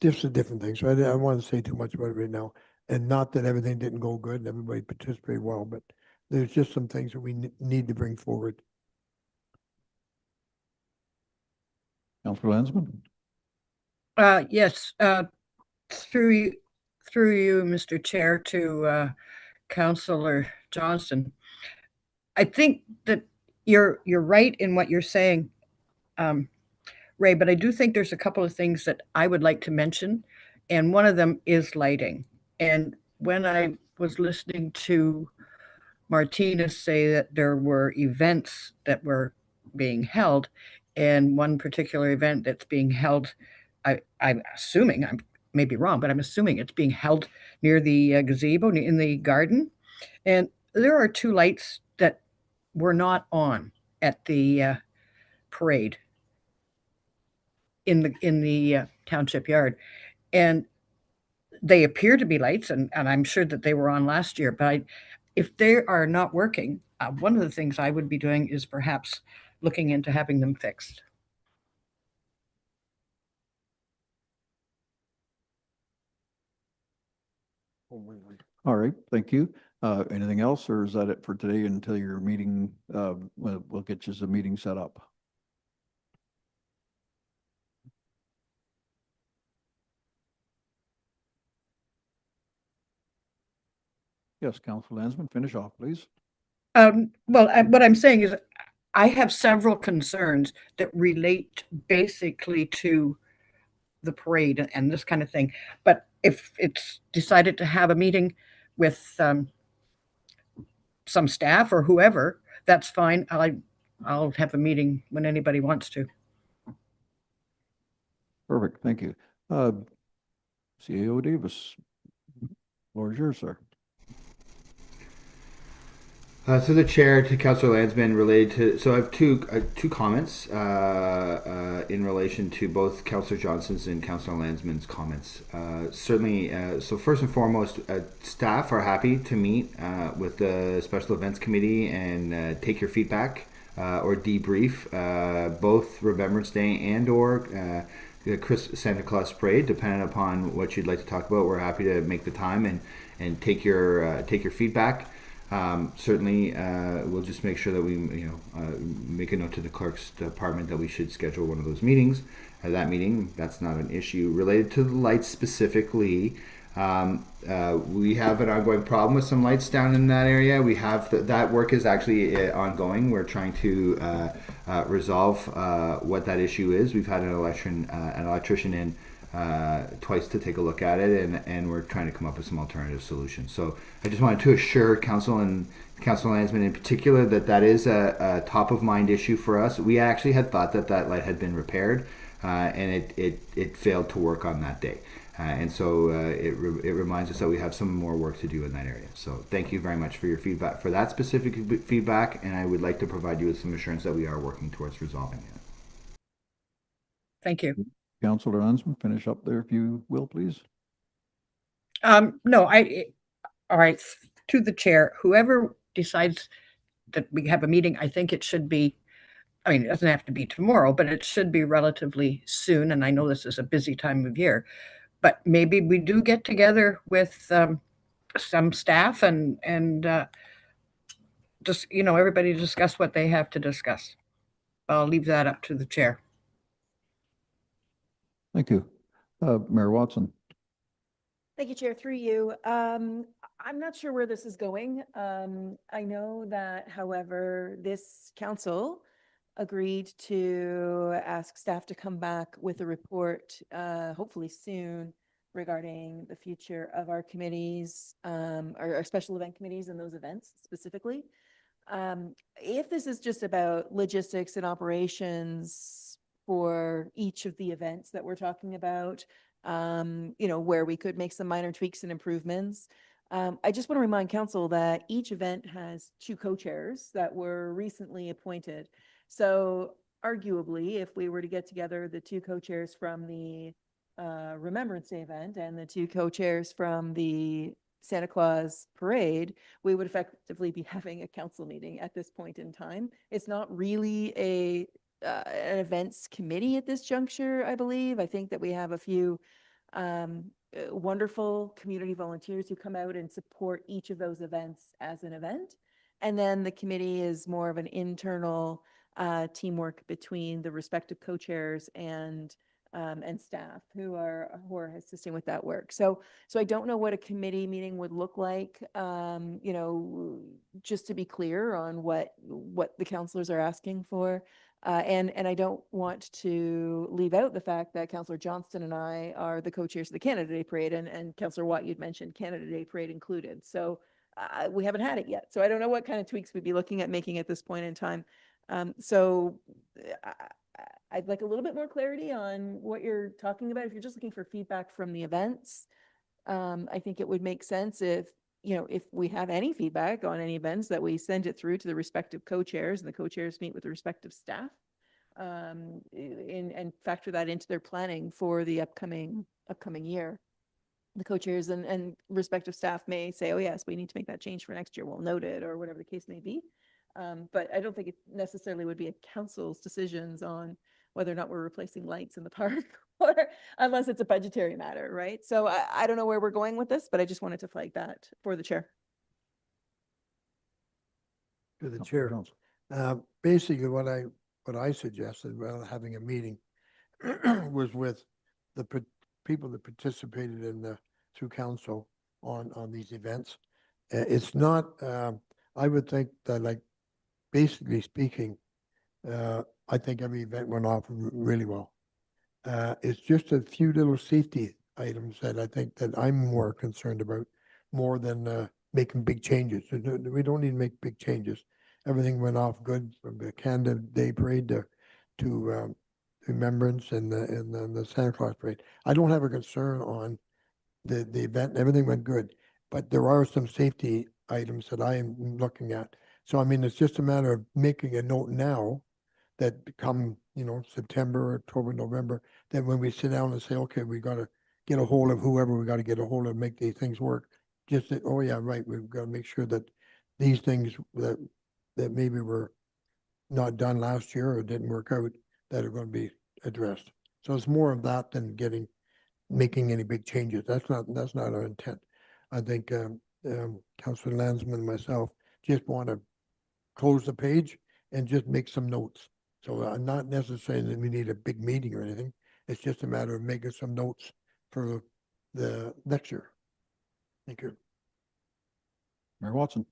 just the different things. So I don't want to say too much about it right now. And not that everything didn't go good and everybody participated well, but there's just some things that we need to bring forward.
Councillor Lansman?
Yes, through you, Mr. Chair, to Councillor Johnson. I think that you're right in what you're saying, Ray, but I do think there's a couple of things that I would like to mention, and one of them is lighting. And when I was listening to Martinez say that there were events that were being held, and one particular event that's being held, I'm assuming, I may be wrong, but I'm assuming it's being held near the gazebo in the garden. And there are two lights that were not on at the parade in the township yard, and they appear to be lights, and I'm sure that they were on last year. But if they are not working, one of the things I would be doing is perhaps looking into having them fixed.
All right, thank you. Anything else, or is that it for today until your meeting? We'll get you the meeting set up. Yes, Councillor Lansman, finish off, please.
What I'm saying is I have several concerns that relate basically to the parade and this kind of thing. But if it's decided to have a meeting with some staff or whoever, that's fine. I'll have a meeting when anybody wants to.
Perfect, thank you. CAO Davis, floor is yours, sir.
So the chair to Councillor Lansman related to, so I have two comments in relation to both Councillor Johnson's and Councillor Lansman's comments. Certainly, so first and foremost, staff are happy to meet with the Special Events Committee and take your feedback or debrief both Remembrance Day and or the Santa Claus Parade, depending upon what you'd like to talk about. We're happy to make the time and take your feedback. Certainly, we'll just make sure that we, make a note to the clerk's department that we should schedule one of those meetings. That meeting, that's not an issue. Related to the lights specifically, we have an ongoing problem with some lights down in that area. We have that work is actually ongoing. We're trying to resolve what that issue is. We've had an electrician in twice to take a look at it, and we're trying to come up with some alternative solutions. So I just wanted to assure Council and Councillor Lansman in particular that is a top of mind issue for us. We actually had thought that light had been repaired, and it failed to work on that day. And so it reminds us that we have some more work to do in that area. So thank you very much for your feedback, for that specific feedback, and I would like to provide you with some assurance that we are working towards resolving it.
Thank you.
Councillor Lansman, finish up there if you will, please.
No, all right, to the chair, whoever decides that we have a meeting, I think it should be, I mean, it doesn't have to be tomorrow, but it should be relatively soon. And I know this is a busy time of year, but maybe we do get together with some staff and just, everybody discuss what they have to discuss. I'll leave that up to the chair.
Thank you. Mayor Watson.
Thank you, Chair. Through you. I'm not sure where this is going. I know that, however, this council agreed to ask staff to come back with a report, hopefully soon, regarding the future of our committees, our special event committees and those events specifically. If this is just about logistics and operations for each of the events that we're talking about, where we could make some minor tweaks and improvements. I just want to remind council that each event has two co-chairs that were recently appointed. So arguably, if we were to get together the two co-chairs from the Remembrance Day event and the two co-chairs from the Santa Claus Parade, we would effectively be having a council meeting at this point in time. It's not really an events committee at this juncture, I believe. I think that we have a few wonderful community volunteers who come out and support each of those events as an event. And then the committee is more of an internal teamwork between the respective co-chairs and staff who are assisting with that work. So I don't know what a committee meeting would look like. You know, just to be clear on what the counselors are asking for. And I don't want to leave out the fact that Councillor Johnston and I are the co-chairs of the Canada Day Parade, and Councillor Watt, you'd mentioned Canada Day Parade included. So we haven't had it yet. So I don't know what kind of tweaks we'd be looking at making at this point in time. So I'd like a little bit more clarity on what you're talking about. If you're just looking for feedback from the events, I think it would make sense if, you know, if we have any feedback on any events, that we send it through to the respective co-chairs, and the co-chairs meet with the respective staff, and factor that into their planning for the upcoming year. The co-chairs and respective staff may say, oh yes, we need to make that change for next year. We'll note it, or whatever the case may be. But I don't think it necessarily would be a council's decisions on whether or not we're replacing lights in the park, or unless it's a budgetary matter, right? So I don't know where we're going with this, but I just wanted to flag that for the chair.
To the
Councillor
chair.
Johnson.
Basically, what I suggested, while having a meeting, was with the people that participated in through council on these events. It's not, I would think that, like, basically speaking, I think every event went off really well. It's just a few little safety items that I think that I'm more concerned about, more than making big changes. We don't need to make big changes. Everything went off good, from the Canada Day Parade to Remembrance and the Santa Claus Parade. I don't have a concern on the event. Everything went good, but there are some safety items that I am looking at. So I mean, it's just a matter of making a note now that come, you know, September, October, November, that when we sit down and say, okay, we got to get a hold of whoever we got to get a hold of, make these things work. Just that, oh yeah, right, we've got to make sure that these things that maybe were not done last year or didn't work out, that are going to be addressed. So it's more of that than making any big changes. That's not our intent. I think Councillor Landsman and myself just want to close the page and just make some notes. So I'm not necessarily that we need a big meeting or anything. It's just a matter of making some notes for the next year. Thank you.
Mayor Watson.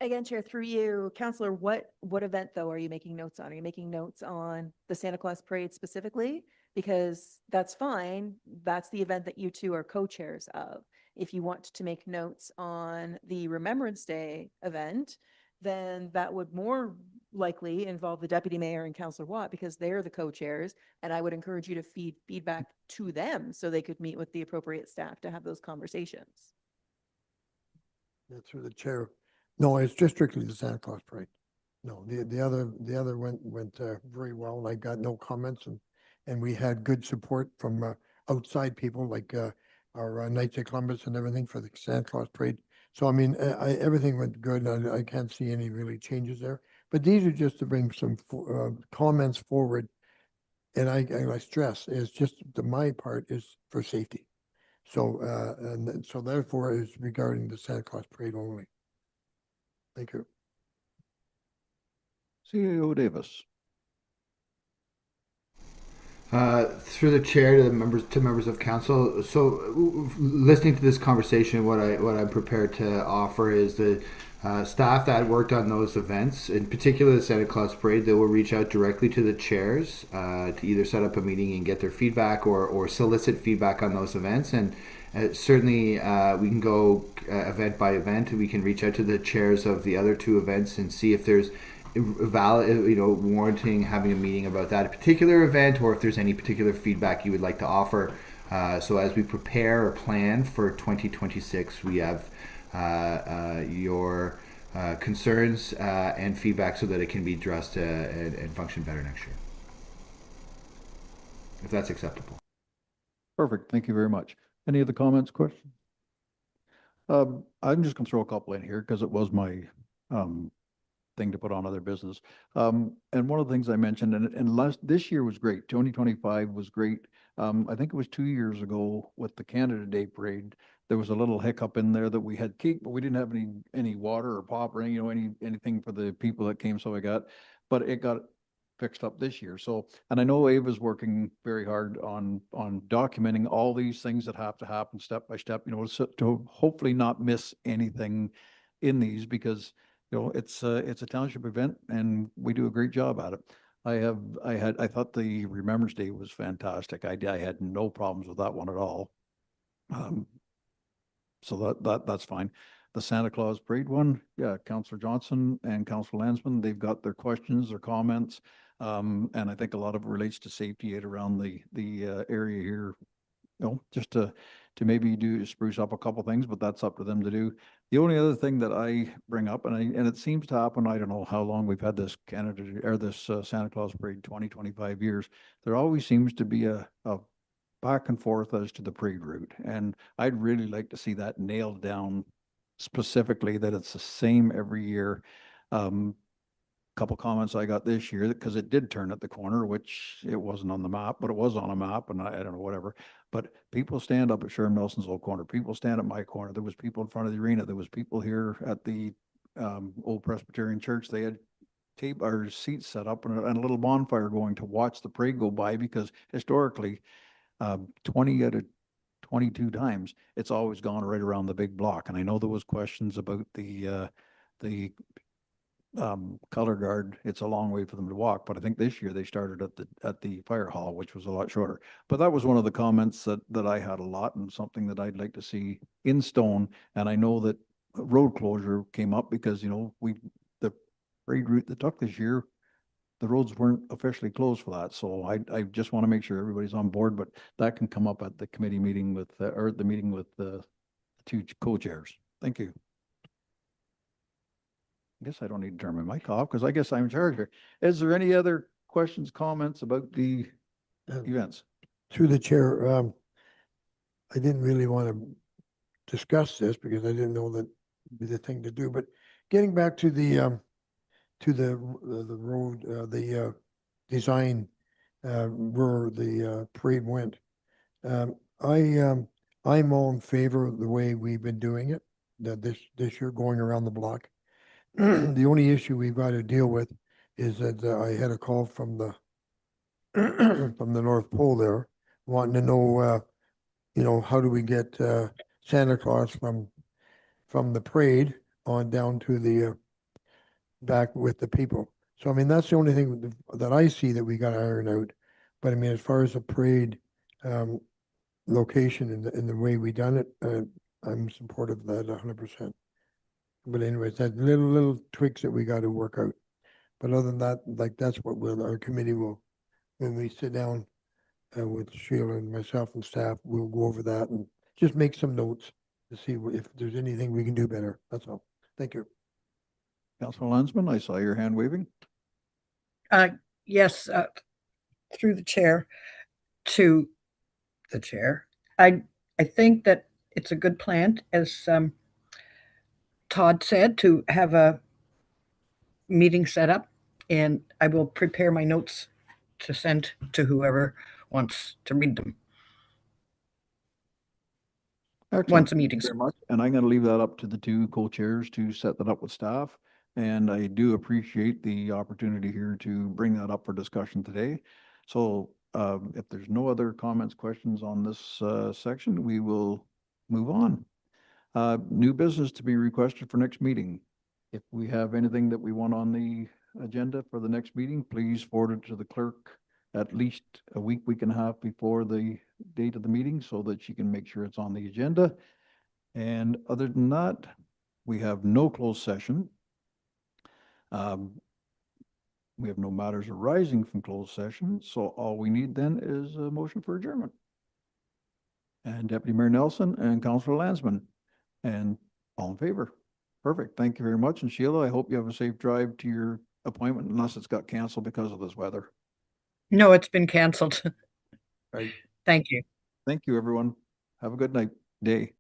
Again, Chair, through you, Councillor, what event though are you making notes on? Are you making notes on the Santa Claus Parade specifically? Because that's fine. That's the event that you two are co-chairs of. If you want to make notes on the Remembrance Day event, then that would more likely involve the Deputy Mayor and Councillor Watt, because they're the co-chairs. And I would encourage you to feed feedback to them so they could meet with the appropriate staff to have those conversations.
Yeah, through the chair. No, it's just strictly the Santa Claus Parade. No, the other went very well, and I got no comments, and we had good support from outside people, like our Knights of Columbus and everything, for the Santa Claus Parade. So I mean, everything went good. I can't see any really changes there. But these are just to bring some comments forward, and I stress, is just my part is for safety. So and so therefore is regarding the Santa Claus Parade only. Thank you.
CEO Davis.
Through the chair to the members of council. So, listening to this conversation, what I'm prepared to offer is the staff that worked on those events, in particular the Santa Claus Parade, they will reach out directly to the chairs to either set up a meeting and get their feedback, or solicit feedback on those events. And certainly, we can go event by event. We can reach out to the chairs of the other two events and see if there's valid, warranting having a meeting about that particular event, or if there's any particular feedback you would like to offer. So as we prepare or plan for 2026, we have your concerns and feedback so that it can be addressed and function better next year, if that's acceptable.
Perfect. Thank you very much. Any other comments, questions? I'm just going to throw a couple in here because it was my thing to put on other business. And one of the things I mentioned, and this year was great. 2025 was great. I think it was 2 years ago with the Canada Day Parade. There was a little hiccup in there that we had cake, but we didn't have any water or pop or anything for the people that came. So I got but it got fixed up this year. So, and I know Ava's working very hard on documenting all these things that have to happen step by step, you know, so to hopefully not miss anything in these, because, you know, it's a township event and we do a great job at it. I thought the Remembrance Day was fantastic. I had no problems with that one at all. So that's fine. The Santa Claus Parade one, yeah, Councillor Johnson and Councillor Lansman, they've got their questions, their comments. And I think a lot of it relates to safety around the area here, you know, just to maybe spruce up a couple things, but that's up to them to do. The only other thing that I bring up, and it seems to happen, I don't know how long we've had this Santa Claus Parade, 25 years. There always seems to be a back and forth as to the parade route. And I'd really like to see that nailed down specifically, that it's the same every year. Couple comments I got this year, because it did turn at the corner, which it wasn't on the map, but it was on a map, and I don't know, whatever. But people stand up at Sherman Nelson's old corner. People stand at my corner. There was people in front of the arena. There was people here at the old Presbyterian church. They had tape or seats set up and a little bonfire going to watch the parade go by, because historically, 20 out of 22 times, it's always gone right around the big block. And I know there was questions about the color guard. It's a long way for them to walk, but I think this year they started at the fire hall, which was a lot shorter. But that was one of the comments that I had a lot, and something that I'd like to see in stone. And I know that road closure came up because, you know, the parade route that took this year, the roads weren't officially closed for that. So I just want to make sure everybody's on board, but that can come up at the committee meeting with, or the meeting with the two co-chairs. Thank you. I guess I don't need to turn my mic off, because I guess I'm in charge here. Is there any other questions, comments about the events?
Through the chair, I didn't really want to discuss this because I didn't know that would be the thing to do, but getting back to the road, the design, where the parade went. I'm all in favor of the way we've been doing it, that this year going around the block. The only issue we've got to deal with is that I had a call from the from the North Pole there, wanting to know, you know, how do we get Santa Claus from the parade on down to the back with the people. So I mean, that's the only thing that I see that we got to iron out. But I mean, as far as the parade location and the way we done it, I'm supportive of that 100%. But anyways, that little tweaks that we got to work out. But other than that, like, that's what our committee will, when we sit down with Sheila and myself and staff, we'll go over that and just make some notes to see if there's anything we can do better. That's all. Thank you.
Councilor Lansman, I saw your hand waving.
Yes, through the chair to the chair. I think that it's a good plan, as Todd said, to have a meeting set up, and I will prepare my notes to send to whoever wants to read them.
Excellent.
Once a meeting's
Very much. And I'm going to leave that up to the two co-chairs to set that up with staff. And I do appreciate the opportunity here to bring that up for discussion today. So if there's no other comments, questions on this section, we will move on. New business to be requested for next meeting. If we have anything that we want on the agenda for the next meeting, please forward it to the clerk at least a week and a half before the date of the meeting, so that she can make sure it's on the agenda. And other than that, we have no closed session. We have no matters arising from closed session, so all we need then is a motion for adjournment. And Deputy Mayor Nelson and Councillor Lansman, and all in favor. Perfect. Thank you very much. And Sheila, I hope you have a safe drive to your appointment, unless it's got canceled because of this weather.
No, it's been canceled.
Right.
Thank you.
Thank you, everyone. Have a good night, day.